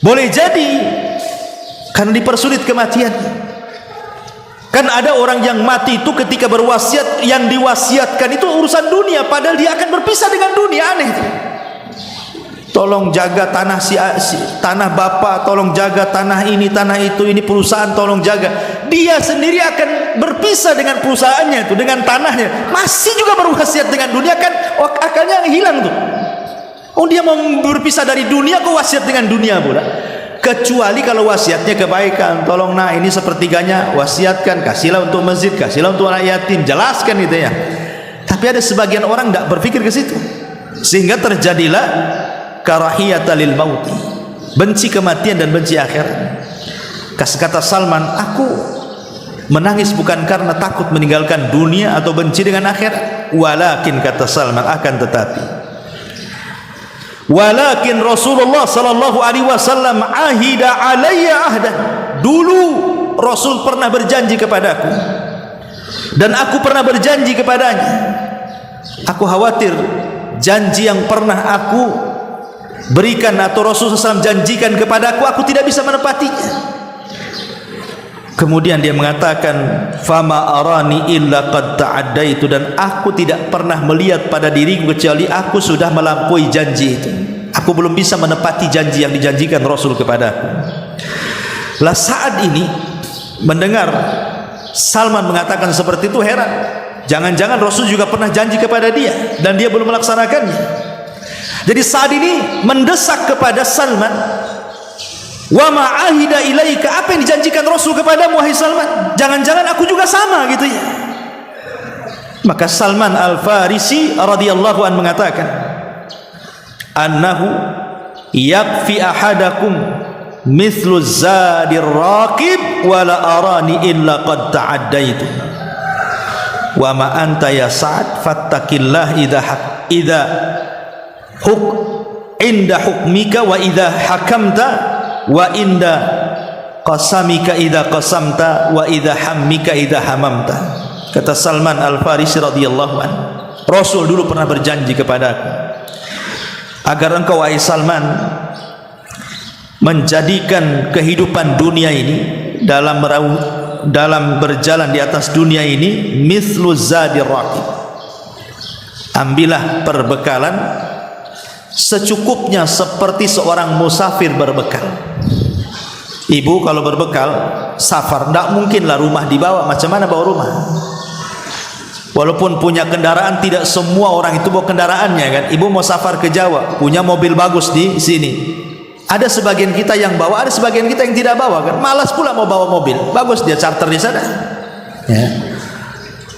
Boleh jadi karena dipersulit kematian. Kan ada orang yang mati itu ketika berwasiat, yang diwasiatkan itu urusan dunia, padahal dia akan berpisah dengan dunia. Aneh itu. Tolong jaga tanah tanah bapak, tolong jaga tanah ini, tanah itu, ini perusahaan tolong jaga. Dia sendiri akan berpisah dengan perusahaannya itu, dengan tanahnya. Masih juga berwasiat dengan dunia, kan akalnya hilang tuh. Oh, dia mau berpisah dari dunia, kok wasiat dengan dunia pula. Kecuali kalau wasiatnya kebaikan, tolong nah ini sepertiganya wasiatkan, kasihlah untuk masjid, kasihlah untuk anak yatim, jelaskan gitu ya. Tapi ada sebagian orang tidak berpikir ke situ, sehingga terjadilah karahiyata lil mauti, benci kematian dan benci akhirat. Kata Salman, aku menangis bukan karena takut meninggalkan dunia atau benci dengan akhirat, walakin, kata Salman, akan tetapi, walakin Rasulullah sallallahu alaihi wasallam ahida alayya ahdan. Dulu Rasul pernah berjanji kepadaku dan aku pernah berjanji kepadanya. Aku khawatir janji yang pernah aku berikan atau Rasul SAW janjikan kepadaku, aku tidak bisa menepatinya. Kemudian dia mengatakan, fama arani illa qad ta'addaitu, dan aku tidak pernah melihat pada diriku kecuali aku sudah melampaui janji itu. Aku belum bisa menepati janji yang dijanjikan Rasul kepadaku. Lah saat ini mendengar Salman mengatakan seperti itu, heran. Jangan-jangan Rasul juga pernah janji kepada dia dan dia belum melaksanakannya. Jadi saat ini mendesak kepada Salman, wa ma'ahida ilaika, apa yang dijanjikan Rasul kepadamu wahai Salman? Jangan-jangan aku juga sama gitu ya. Maka Salman Al-Farisi radhiyallahu anhu mengatakan, annahu yakfi ahadakum mithlu zadir raqib wa la arani illa qad ta'addaitu wa ma anta ya Sa'ad fattaqillah idza inda hukmika wa idza hakamta wa inda qasamika idza qasamta wa idza hammika idza hamamta. Kata Salman Al-Farisi radhiyallahu anhu, Rasul dulu pernah berjanji kepadaku agar engkau wahai Salman menjadikan kehidupan dunia ini dalam berjalan di atas dunia ini mithlu zadir raqib, ambillah perbekalan secukupnya seperti seorang musafir berbekal. Ibu kalau berbekal safar, tidak mungkinlah rumah dibawa. Macam mana bawa rumah? Walaupun punya kendaraan, tidak semua orang itu bawa kendaraannya kan. Ibu mau safar ke Jawa, punya mobil bagus di sini. Ada sebagian kita yang bawa, ada sebagian kita yang tidak bawa kan. Malas pula mau bawa mobil, bagus dia charter di sana. Ya.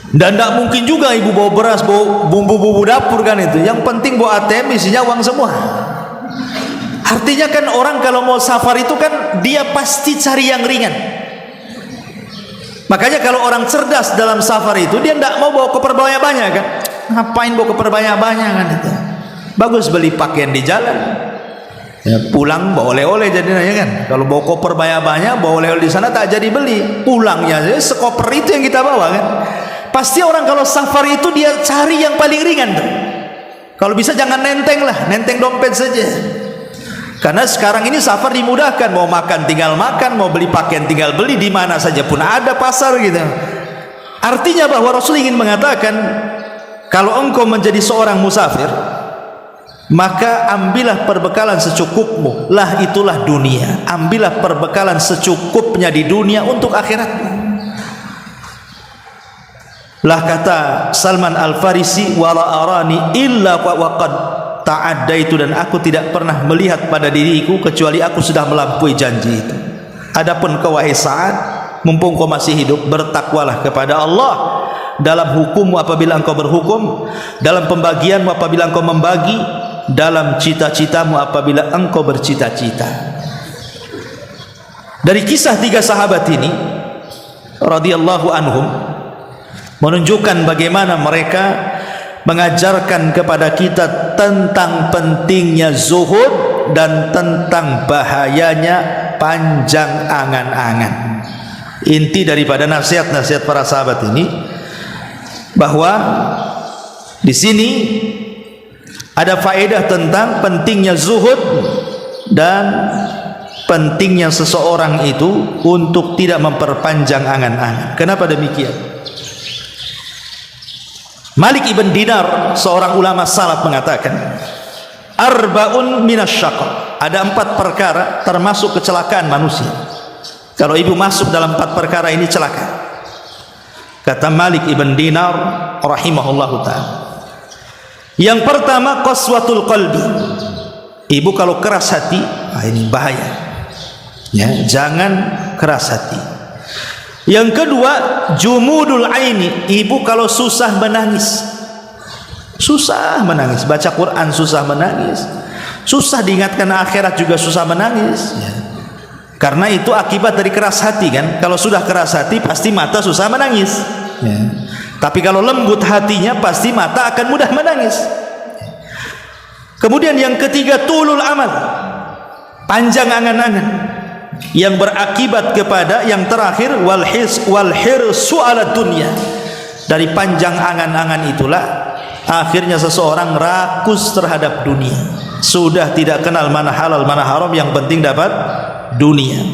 Dan tidak mungkin juga ibu bawa beras, bawa bumbu-bumbu dapur kan itu. Yang penting bawa ATM isinya uang semua. Artinya kan orang kalau mau safar itu kan dia pasti cari yang ringan. Makanya kalau orang cerdas dalam safar itu dia tidak mau bawa koper banyak-banyak kan. Ngapain bawa koper banyak-banyak kan itu? Bagus beli pakaian di jalan. Ya, pulang bawa oleh-oleh jadinya ya kan. Kalau bawa koper banyak-banyak, bawa oleh-oleh di sana tak jadi beli. Pulangnya sekoper itu yang kita bawa kan. Pasti orang kalau safar itu dia cari yang paling ringan tuh. Kalau bisa jangan nenteng lah, nenteng dompet saja. Karena sekarang ini safar dimudahkan, mau makan tinggal makan, mau beli pakaian tinggal beli, di mana saja pun ada pasar gitu. Artinya bahwa Rasul ingin mengatakan, kalau engkau menjadi seorang musafir, maka ambillah perbekalan secukupmu, lah itulah dunia. Ambillah perbekalan secukupnya di dunia untuk akhiratmu. Lah kata Salman Al-Farisi, wala arani illa waqad ta'addaitu, dan aku tidak pernah melihat pada diriku kecuali aku sudah melampaui janji itu. Adapun kau wahai Sa'ad, mumpung kau masih hidup, bertakwalah kepada Allah dalam hukummu apabila engkau berhukum, dalam pembagianmu apabila engkau membagi, dalam cita-citamu apabila engkau bercita-cita. Dari kisah tiga sahabat ini radhiyallahu anhum menunjukkan bagaimana mereka mengajarkan kepada kita tentang pentingnya zuhud dan tentang bahayanya panjang angan-angan. Inti daripada nasihat-nasihat para sahabat ini bahwa di sini ada faedah tentang pentingnya zuhud dan pentingnya seseorang itu untuk tidak memperpanjang angan-angan. Kenapa demikian? Malik ibn Dinar, seorang ulama salaf, mengatakan, arba'un minasyaqa, ada 4 perkara termasuk kecelakaan manusia. Kalau ibu masuk dalam 4 perkara ini celaka. Kata Malik ibn Dinar rahimahullahu ta'ala, yang pertama qaswatul qalbi. Ibu kalau keras hati, ini bahaya ya, jangan keras hati. Yang kedua jumudul aini. Ibu kalau susah menangis, susah menangis, baca Quran susah menangis, susah diingatkan akhirat juga susah menangis ya. Karena itu akibat dari keras hati kan. Kalau sudah keras hati pasti mata susah menangis ya. Tapi kalau lembut hatinya pasti mata akan mudah menangis. Kemudian yang ketiga tulul amal, panjang angan-angan, yang berakibat kepada yang terakhir wal hirsu ala dunya. Dari panjang angan-angan itulah akhirnya seseorang rakus terhadap dunia, sudah tidak kenal mana halal mana haram, yang penting dapat dunia.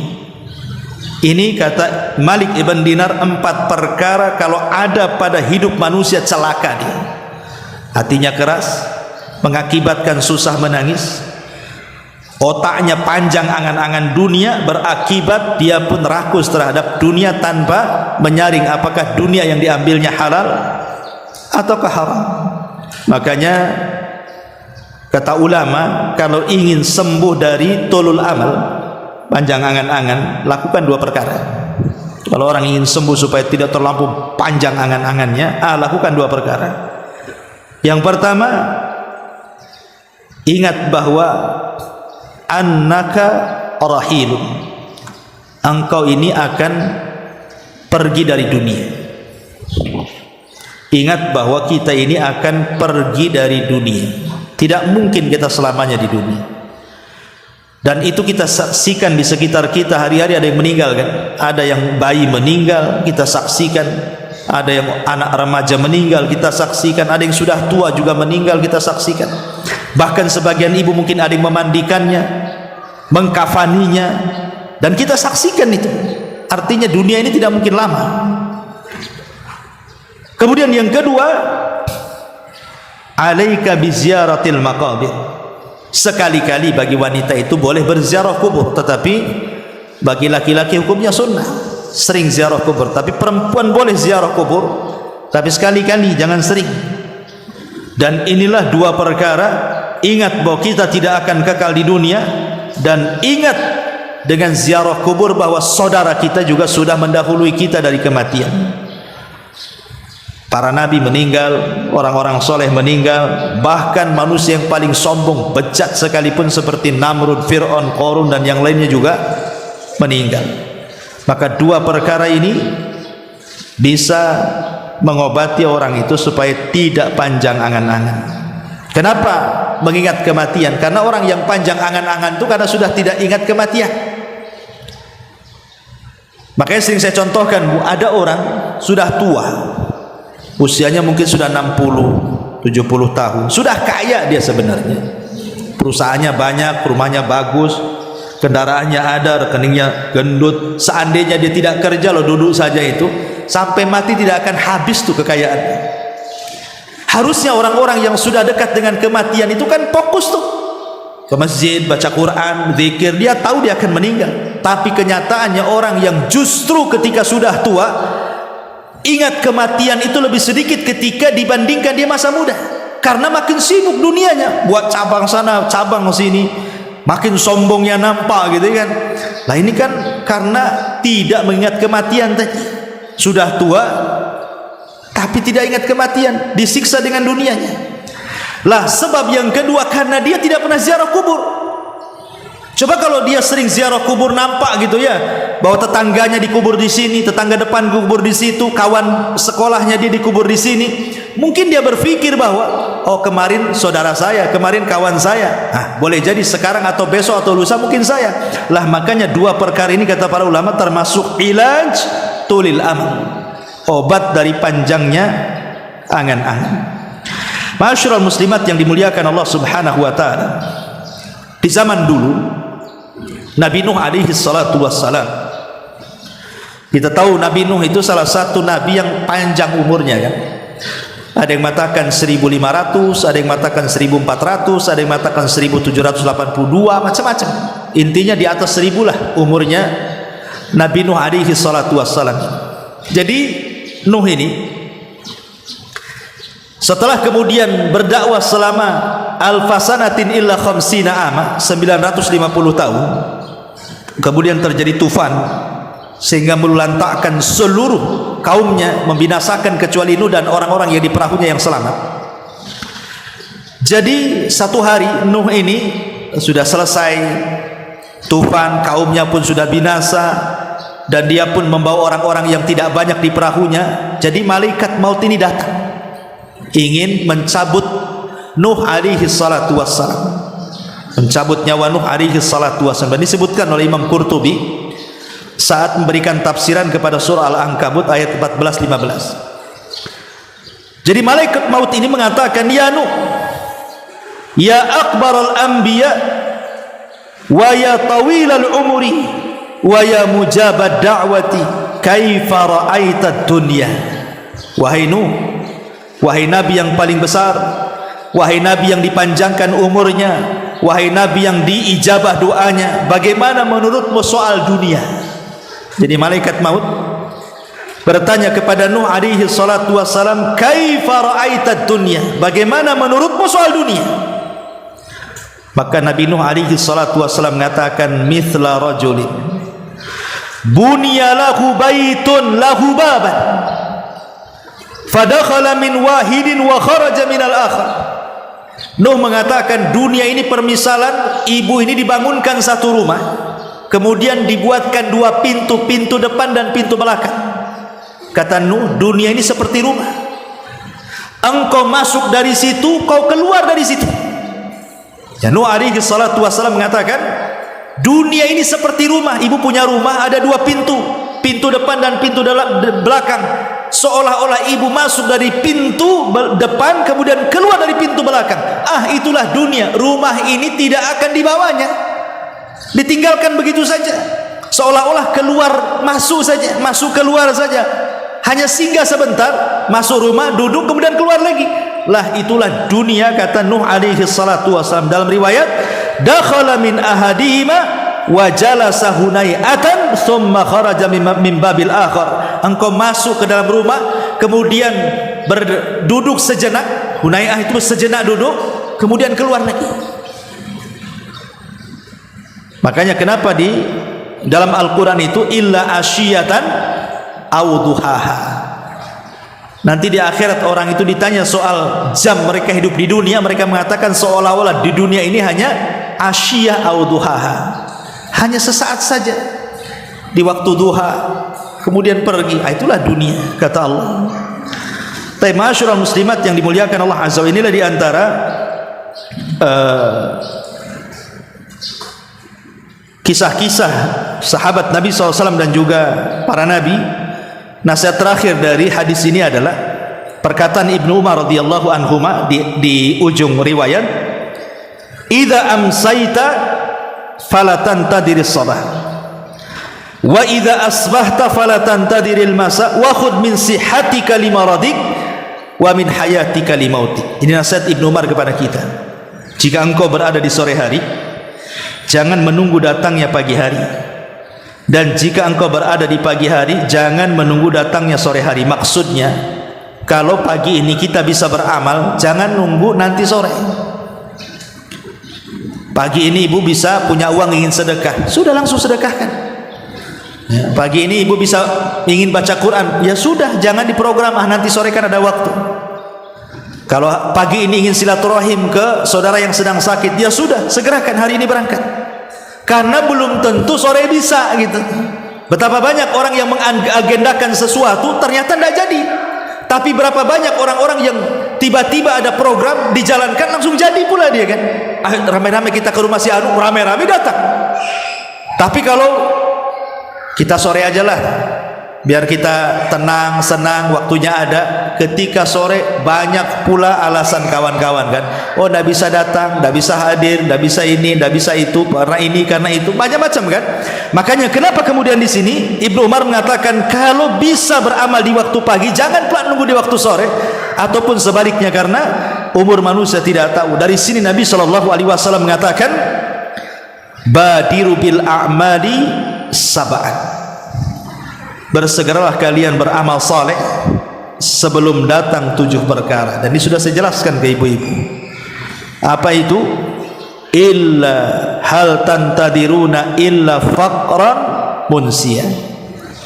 Ini kata Malik ibn Dinar 4 perkara kalau ada pada hidup manusia celaka dia. Hatinya keras mengakibatkan susah menangis, otaknya panjang angan-angan dunia, berakibat dia pun rakus terhadap dunia tanpa menyaring apakah dunia yang diambilnya halal ataukah haram. Makanya kata ulama, kalau ingin sembuh dari tulul amal, panjang angan-angan, lakukan 2 perkara. Kalau orang ingin sembuh supaya tidak terlampau panjang angan-angannya, lakukan 2 perkara. Yang pertama, ingat bahwa annaka rahilun, engkau ini akan pergi dari dunia. Ingat bahwa kita ini akan pergi dari dunia, tidak mungkin kita selamanya di dunia. Dan itu kita saksikan di sekitar kita hari-hari. Ada yang meninggal kan, ada yang bayi meninggal kita saksikan, ada yang anak remaja meninggal kita saksikan, ada yang sudah tua juga meninggal kita saksikan. Bahkan sebagian ibu mungkin ada yang memandikannya, mengkafaninya, dan kita saksikan itu. Artinya dunia ini tidak mungkin lama. Kemudian yang kedua, alaika biziaratil maqabir. Sekali-kali bagi wanita itu boleh berziarah kubur, tetapi bagi laki-laki hukumnya sunnah. Sering ziarah kubur, tapi perempuan boleh ziarah kubur, tapi sekali-kali, jangan sering. Dan inilah 2 perkara. Ingat bahwa kita tidak akan kekal di dunia, dan ingat dengan ziarah kubur bahwa saudara kita juga sudah mendahului kita dari kematian. Para nabi meninggal, orang-orang soleh meninggal, bahkan manusia yang paling sombong, bejat sekalipun seperti Namrud, Fir'aun, Qarun dan yang lainnya juga meninggal. Maka 2 perkara ini bisa mengobati orang itu supaya tidak panjang angan-angan. Kenapa mengingat kematian? Karena orang yang panjang angan-angan itu karena sudah tidak ingat kematian. Makanya sering saya contohkan, Bu, ada orang sudah tua, usianya mungkin sudah 60, 70 tahun, sudah kaya dia sebenarnya, perusahaannya banyak, rumahnya bagus, kendaraannya ada, rekeningnya gendut. Seandainya dia tidak kerja, loh, duduk saja itu, sampai mati tidak akan habis tuh kekayaannya. Harusnya orang-orang yang sudah dekat dengan kematian itu kan fokus tuh ke masjid, baca Quran, zikir. Dia tahu dia akan meninggal. Tapi kenyataannya orang yang justru ketika sudah tua ingat kematian itu lebih sedikit ketika dibandingkan dia masa muda. Karena makin sibuk dunianya, buat cabang sana, cabang sini, makin sombongnya nampak gitu kan. Nah ini kan karena tidak mengingat kematian tadi. Sudah tua tapi tidak ingat kematian, disiksa dengan dunianya. Lah sebab yang kedua, karena dia tidak pernah ziarah kubur. Coba kalau dia sering ziarah kubur, nampak gitu ya, bahwa tetangganya dikubur di sini, tetangga depan kubur di situ, kawan sekolahnya dia dikubur di sini, mungkin dia berpikir bahwa oh kemarin saudara saya, kemarin kawan saya. Nah, boleh jadi sekarang atau besok atau lusa mungkin saya. Lah makanya dua perkara ini kata para ulama termasuk ilaj tulil amal, obat dari panjangnya angan-angan. Ma'asyiral muslimat yang dimuliakan Allah Subhanahu wa taala. Di zaman dulu Nabi Nuh alaihi salatu wassalam, kita tahu Nabi Nuh itu salah satu nabi yang panjang umurnya kan. Ada yang mengatakan 1500, ada yang mengatakan 1400, ada yang mengatakan 1782, macam-macam. Intinya di atas 1000 lah umurnya Nabi Nuh alaihi salatu wassalam. Jadi Nuh ini setelah kemudian berdakwah selama alfasanatin illa khamsina ama, 950 tahun, kemudian terjadi tufan sehingga melulantakkan seluruh kaumnya, membinasakan kecuali Nuh dan orang-orang yang di perahunya yang selamat. Jadi satu hari Nuh ini sudah selesai tufan, kaumnya pun sudah binasa, dan dia pun membawa orang-orang yang tidak banyak di perahunya. Jadi malaikat maut ini datang ingin mencabut Nuh alaihi salatu wassalam, mencabut nyawa Nuh alaihi salatu wassalam. Dan disebutkan oleh Imam Qurtubi saat memberikan tafsiran kepada surah Al-Ankabut ayat 14-15. Jadi malaikat maut ini mengatakan, ya Nuh, ya akbaral anbiya wa ya tawilal umuri wa ya mujabad da'wati, kaifa ra'aita dunya. Wahai Nuh, wahai nabi yang paling besar, wahai nabi yang dipanjangkan umurnya, wahai nabi yang diijabah doanya, bagaimana menurutmu soal dunia? Jadi malaikat maut bertanya kepada Nuh alaihi salatu wassalam, kaifa ra'aita dunya, bagaimana menurutmu soal dunia? Maka Nabi Nuh alaihi salatu wassalam mengatakan, mithla rajulin bunya lahu baitun lahu baban fadakhala min wahidin wa kharaja min al-akhar. Nuh mengatakan dunia ini permisalan ibu ini dibangunkan satu rumah, kemudian dibuatkan dua pintu, pintu depan dan pintu belakang. Kata Nuh, dunia ini seperti rumah, engkau masuk dari situ, kau keluar dari situ. Ya, Nuh alaihi salatu wassalam mengatakan dunia ini seperti rumah. Ibu punya rumah, ada dua pintu, pintu depan dan pintu belakang. Seolah-olah ibu masuk dari pintu depan kemudian keluar dari pintu belakang. Ah, itulah dunia. Rumah ini tidak akan dibawanya, ditinggalkan begitu saja. Seolah-olah keluar masuk saja, masuk keluar saja, hanya singgah sebentar, masuk rumah, duduk, kemudian keluar lagi. Lah itulah dunia, kata Nuh alaihi salatu wassalam. Dalam riwayat, dakhala min ahadihima wa jalasa hunayatan thumma kharaja min babil akhar. Engkau masuk ke dalam rumah, kemudian berduduk sejenak, hunayah itu sejenak duduk, kemudian keluar lagi. Makanya kenapa di dalam Al-Quran itu illa asyiyatan aw duhaha. Nanti di akhirat orang itu ditanya soal jam mereka hidup di dunia, mereka mengatakan seolah-olah di dunia ini hanya asyiyah aw duhaha, hanya sesaat saja di waktu duha, kemudian pergi. Itulah dunia, kata Allah. Ma'asyiral muslimat yang dimuliakan Allah azza wa jalla, inilah di antara kisah-kisah sahabat Nabi SAW dan juga para nabi, nasihat terakhir dari hadis ini adalah perkataan Ibnu Umar radhiyallahu anhuma di ujung riwayat, "Idza amsayta fala tantadiris sabah wa idza asbahta fala tantadiril masa wa khudh min sihhatika limaradik wa min hayatika limautik." Ini nasihat Ibnu Umar kepada kita. Jika engkau berada di sore hari, jangan menunggu datangnya pagi hari, dan jika engkau berada di pagi hari, jangan menunggu datangnya sore hari. Maksudnya, kalau pagi ini kita bisa beramal, jangan nunggu nanti sore. Pagi ini ibu bisa punya uang ingin sedekah, sudah langsung sedekahkan. Pagi ini ibu bisa ingin baca Quran, ya sudah, jangan diprogram, nanti sore kan ada waktu. Kalau pagi ini ingin silaturahim ke saudara yang sedang sakit, ya sudah, segerakan hari ini berangkat. Karena belum tentu sore bisa gitu. Betapa banyak orang yang mengagendakan sesuatu ternyata tidak jadi. Tapi berapa banyak orang-orang yang tiba-tiba ada program dijalankan langsung jadi pula dia kan. Ramai-ramai kita ke rumah si Anu, ramai-ramai datang. Tapi kalau kita sore aja lah, biar kita tenang, senang, waktunya ada. Ketika sore banyak pula alasan kawan-kawan kan. Oh, tidak bisa datang, tidak bisa hadir, tidak bisa ini, tidak bisa itu, karena ini, karena itu, macam-macam kan. Makanya kenapa kemudian di sini Ibnu Umar mengatakan kalau bisa beramal di waktu pagi, jangan pula nunggu di waktu sore, ataupun sebaliknya, karena umur manusia tidak tahu. Dari sini Nabi SAW mengatakan, badiru bil a'mali sab'an, bersegeralah kalian beramal saleh sebelum datang 7 perkara. Dan ini sudah saya jelaskan ke ibu-ibu. Apa itu? Illa hal tantadiruna illa faqran munsiya.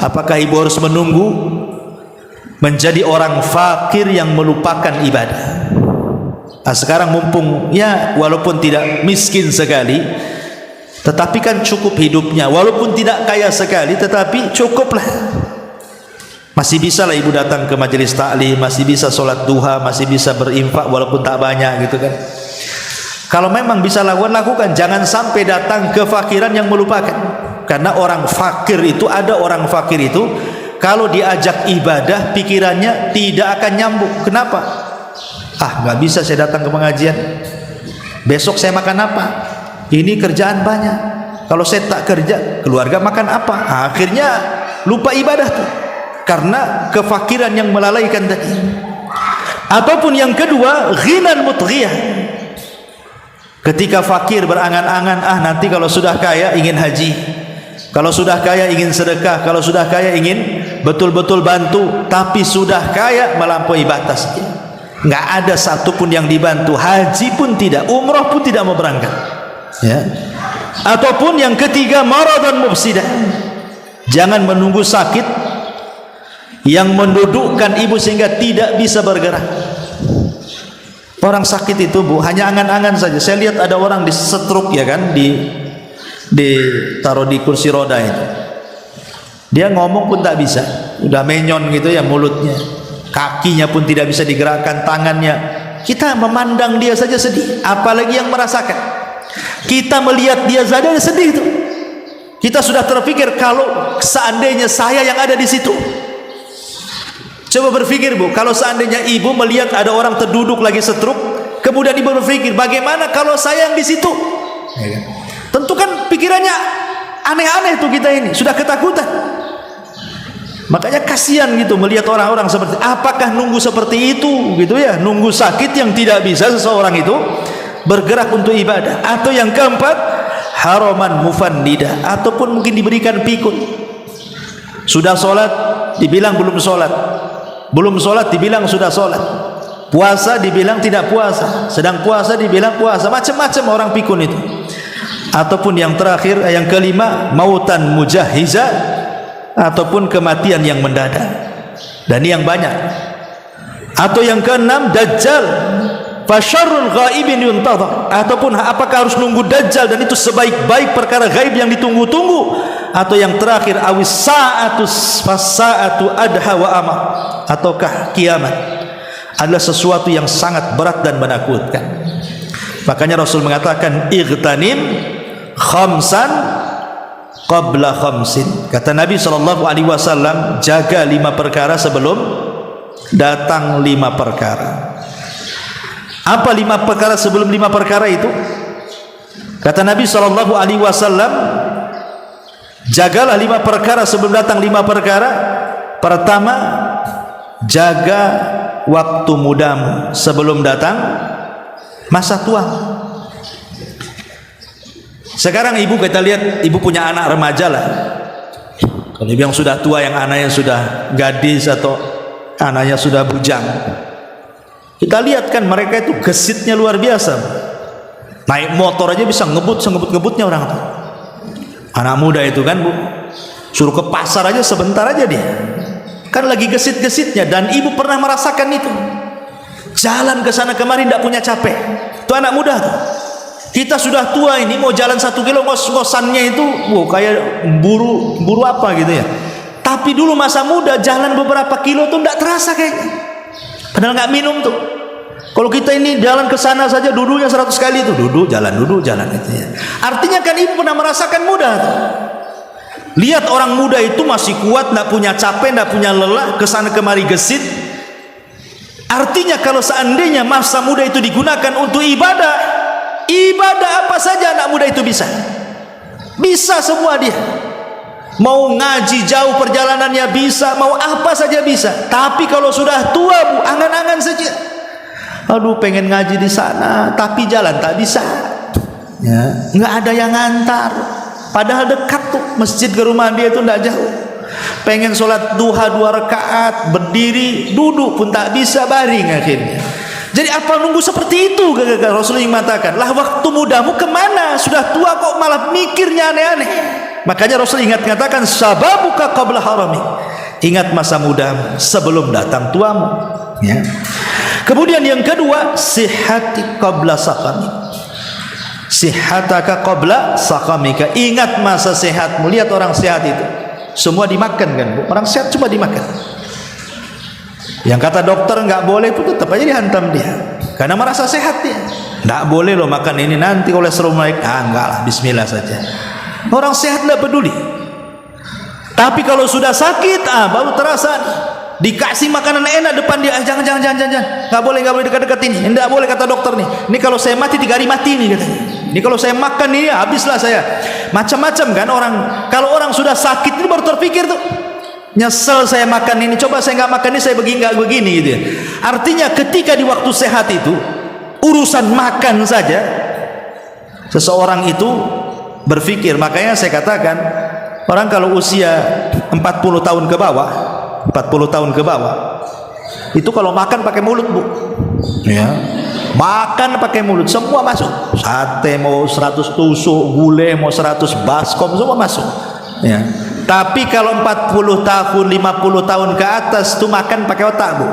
Apakah ibu harus menunggu menjadi orang fakir yang melupakan ibadah? Sekarang mumpung ya walaupun tidak miskin sekali, tetapi kan cukup hidupnya, walaupun tidak kaya sekali, tetapi cukuplah. Masih bisa lah ibu datang ke majelis taklim, masih bisa sholat duha, masih bisa berinfak walaupun tak banyak gitu kan. Kalau memang bisa lakukan, jangan sampai datang kefakiran yang melupakan. Karena orang fakir itu, ada orang fakir itu kalau diajak ibadah pikirannya tidak akan nyambung. Kenapa? Nggak bisa saya datang ke pengajian, besok saya makan apa? Ini kerjaan banyak. Kalau saya tak kerja, keluarga makan apa? Akhirnya lupa ibadah tuh, karena kefakiran yang melalaikan tadi. Ataupun yang kedua, ghinan mutghiyah. Ketika fakir berangan-angan, nanti kalau sudah kaya ingin haji, kalau sudah kaya ingin sedekah, kalau sudah kaya ingin betul-betul bantu, tapi sudah kaya melampaui batas. Nggak ada satupun yang dibantu, haji pun tidak, umrah pun tidak mau berangkat. Ya. Ataupun yang ketiga, maradan mufsidah. Jangan menunggu sakit yang mendudukkan ibu sehingga tidak bisa bergerak. Orang sakit itu bu, hanya angan-angan saja. Saya lihat ada orang di stroke ya kan, ditaruh di kursi roda itu. Dia ngomong pun tak bisa, udah menyon gitu ya mulutnya, kakinya pun tidak bisa digerakkan, tangannya. Kita memandang dia saja sedih, apalagi yang merasakan. Kita melihat dia saja sedih itu. Kita sudah terpikir kalau seandainya saya yang ada di situ. Coba berpikir bu, kalau seandainya ibu melihat ada orang terduduk lagi stroke, kemudian ibu berpikir bagaimana kalau saya yang di situ? Tentu kan pikirannya aneh-aneh tuh kita ini, sudah ketakutan. Makanya kasihan gitu melihat orang-orang seperti, apakah nunggu seperti itu gitu ya, nunggu sakit yang tidak bisa seseorang itu bergerak untuk ibadah. Atau yang keempat, haraman mufannida, ataupun mungkin diberikan pikun. Sudah sholat dibilang belum sholat, belum sholat dibilang sudah sholat, puasa dibilang tidak puasa, sedang puasa dibilang puasa, macam-macam orang pikun itu. Ataupun yang terakhir, yang kelima, mautan mujahiza, ataupun kematian yang mendadak. Dan ini yang banyak. Atau yang keenam, dajjal, fasyarrul ghaibin yuntadhar. Ataupun apakah harus nunggu dajjal, dan itu sebaik-baik perkara gaib yang ditunggu-tunggu. Atau yang terakhir, awis sa'atus fasa'atu adha wa amar, ataukah kiamat adalah sesuatu yang sangat berat dan menakutkan. Makanya Rasul mengatakan igtanim khamsan qabla khamsin. Kata Nabi SAW, jaga 5 perkara sebelum datang 5 perkara. Apa 5 perkara sebelum 5 perkara itu? Kata Nabi SAW, jagalah 5 perkara sebelum datang 5 perkara. Pertama, jaga waktu mudamu sebelum datang masa tua. Sekarang ibu, kita lihat ibu punya anak remaja lah. Kalau ibu yang sudah tua, yang anaknya sudah gadis atau anaknya sudah bujang, kita lihat kan mereka itu gesitnya luar biasa. Naik motor aja bisa ngebut-ngebutnya orang tuh. Anak muda itu kan bu, suruh ke pasar aja sebentar aja dia, kan lagi gesit-gesitnya. Dan ibu pernah merasakan itu, jalan ke sana kemari tidak punya capek. Itu anak muda tuh. Kita sudah tua ini mau jalan 1 kilo ngos-ngosannya itu, kayak buru apa gitu ya. Tapi dulu masa muda jalan beberapa kilo tuh tidak terasa kayaknya. Padahal nggak minum tuh. Kalau kita ini jalan ke sana saja duduknya 100 kali itu, duduk jalan itu ya. Artinya kan ibu pernah merasakan muda tuh. Lihat orang muda itu masih kuat, tidak punya capek, tidak punya lelah, kesana kemari gesit. Artinya kalau seandainya masa muda itu digunakan untuk ibadah apa saja anak muda itu bisa semua dia. Mau ngaji jauh perjalanannya bisa, mau apa saja bisa. Tapi kalau sudah tua bu, angan-angan saja. Aduh pengen ngaji di sana, tapi jalan tak bisa. Ya, nggak ada yang ngantar. Padahal dekat tuh masjid ke rumah dia itu tidak jauh. Pengen sholat duha 2 rakaat, berdiri, duduk pun tak bisa, baring akhirnya. Jadi apa nunggu seperti itu? Rasulullah mengatakan, lah waktu mudamu kemana? Sudah tua kok malah mikirnya aneh-aneh. Makanya Rasul mengatakan, sababuka qabla harami. Ingat masa muda sebelum datang tuamu. Ya. Kemudian yang kedua, sihhati qabla saqami. Sihhataka qabla saqamika. Ingat masa sehatmu. Lihat orang sehat itu semua dimakan kan bu? Orang sehat cuma dimakan. Yang kata dokter nggak boleh pun tetap aja dihantam dia, karena merasa sehat dia. Nggak boleh loh makan ini, nanti kolesterol naik. Enggak lah, bismillah saja. Orang sehat nggak peduli. Tapi kalau sudah sakit, baru terasa. Dikasih makanan enak depan dia, jangan, nggak boleh dekat-dekat ini. Nggak boleh kata dokter nih. Ini kalau saya mati 3 hari mati nih katanya. Ini kalau saya makan ini habislah saya. Macam-macam kan orang. Kalau orang sudah sakit itu baru terpikir tuh, nyesel saya makan ini, coba saya nggak makan ini, saya nggak begini gitu ya. Artinya ketika di waktu sehat itu urusan makan saja seseorang itu berpikir. Makanya saya katakan, orang kalau usia 40 tahun ke bawah, 40 tahun ke bawah itu kalau makan pakai mulut bu, ya, makan pakai mulut, semua masuk. Sate mau 100 tusuk, gulai mau 100 baskom, semua masuk ya. Tapi kalau 40 tahun, 50 tahun ke atas itu makan pakai otak bu,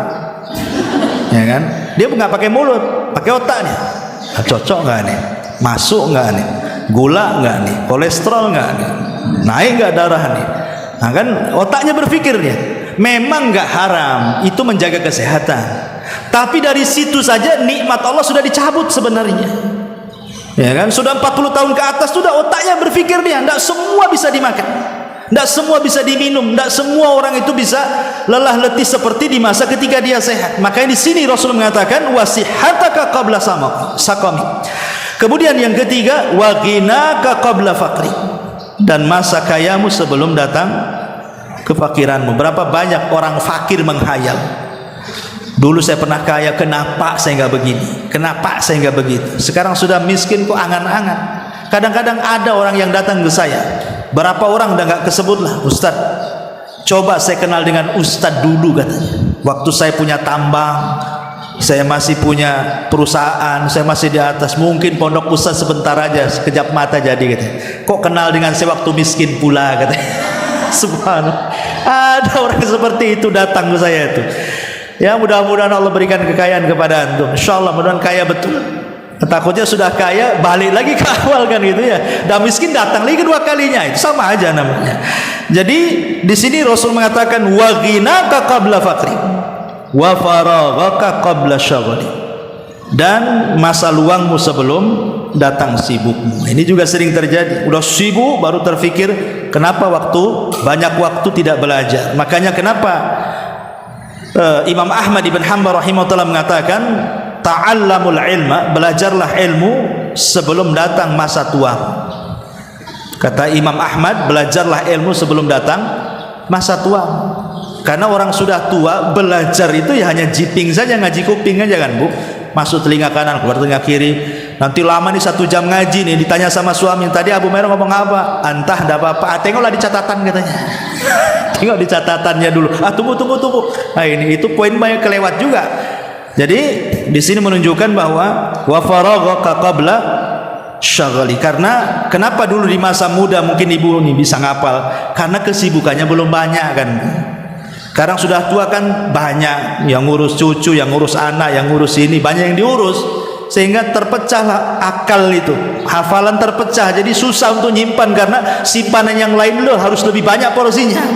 ya kan? Dia nggak pakai mulut, pakai otaknya. Cocok nggak nih? Masuk nggak nih? Gula nggak nih? Kolesterol nggak nih? Naik nggak darah nih? Nah kan otaknya berpikir dia. Memang nggak haram itu menjaga kesehatan, tapi dari situ saja nikmat Allah sudah dicabut sebenarnya. Ya kan? Sudah 40 tahun ke atas sudah otaknya berpikir dia, tidak semua bisa dimakan. Tidak semua bisa diminum, tidak semua orang itu bisa lelah letih seperti di masa ketika dia sehat. Makanya di sini Rasul mengatakan wasihataka qabla saqami. Kemudian yang ketiga, wa ghinaka qabla faqri. Dan masa kayamu sebelum datang kefakiranmu. Berapa banyak orang fakir menghayal. Dulu saya pernah kaya, kenapa saya nggak begini? Kenapa saya nggak begitu? Sekarang sudah miskin kok angan-angan. Kadang-kadang ada orang yang datang ke saya. Berapa orang udah nggak kesebut lah, Ustadz. Coba saya kenal dengan Ustadz dulu katanya. Waktu saya punya tambang, saya masih punya perusahaan, saya masih di atas. Mungkin pondok Ustadz sebentar aja, sekejap mata jadi katanya. Kok kenal dengan saya waktu miskin pula katanya. Subhanallah. Ada orang seperti itu datang ke saya itu. Ya mudah-mudahan Allah berikan kekayaan kepada antum. Insyaallah mudah-mudahan kaya betul. Takutnya sudah kaya balik lagi ke awal kan gitu ya. Dan miskin datang lagi kedua kalinya, itu sama aja namanya. Jadi di sini Rasul mengatakan wa ghinaka qabla faqri wa faraghaka qabla syaghli. dan masa luangmu sebelum datang sibukmu. Ini juga sering terjadi. Udah sibuk baru terfikir kenapa banyak waktu tidak belajar. Makanya kenapa Imam Ahmad ibn Hanbal rahimahullah mengatakan, ta'allamul ilma, belajarlah ilmu sebelum datang masa tua. Kata Imam Ahmad, belajarlah ilmu sebelum datang masa tua. Karena orang sudah tua, belajar itu ya hanya jiping saja, ngaji kuping aja kan, Bu. Masuk telinga kanan, keluar telinga kiri. Nanti lama nih 1 jam ngaji nih, ditanya sama suami, tadi Abu Merah ngomong apa? Antah enggak apa-apa. Tengoklah di catatan katanya. Tengok di catatannya dulu. Tunggu. Nah, itu poin banyak kelewat juga. Jadi di sini menunjukkan bahwa wa faraghaka qabla syaghali. Karena kenapa dulu di masa muda mungkin ibu ini bisa ngapal? Karena kesibukannya belum banyak kan. Sekarang sudah tua kan banyak yang ngurus cucu, yang ngurus anak, yang ngurus ini, banyak yang diurus, sehingga terpecahlah akal itu, hafalan terpecah, jadi susah untuk nyimpan karena simpanan yang lain loh harus lebih banyak porsinya.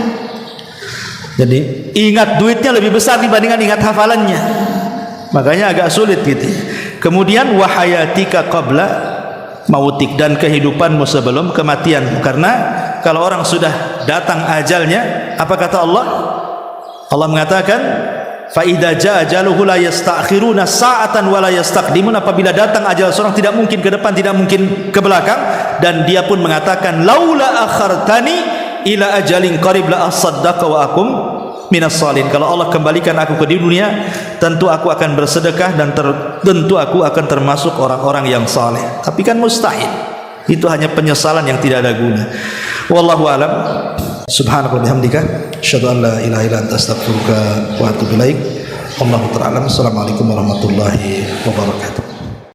Jadi ingat duitnya lebih besar dibandingkan ingat hafalannya, makanya agak sulit gitu. Kemudian wahayatika qabla mautik, dan kehidupanmu sebelum kematianmu. Karena kalau orang sudah datang ajalnya, apa kata Allah? Allah mengatakan, fa idza jaa ajaluhu la yasta'khiruna sa'atan wa la yastaqdimun. Apabila datang ajal seorang, tidak mungkin ke depan, tidak mungkin ke belakang. Dan dia pun mengatakan, laula akhartani ila ajalin qarib la asaddaqa wa akum minas salin. Kalau Allah kembalikan aku ke dunia, tentu aku akan bersedekah dan tentu aku akan termasuk orang-orang yang saleh. Tapi kan mustahil. Itu hanya penyesalan yang tidak ada guna. Wallahu a'lam. Subhanallah bihamdika, asyhadu an la ilaha illa anta, astaghfiruka wa atubu ilaik. Wallahu ta'ala. Assalamualaikum warahmatullahi wabarakatuh.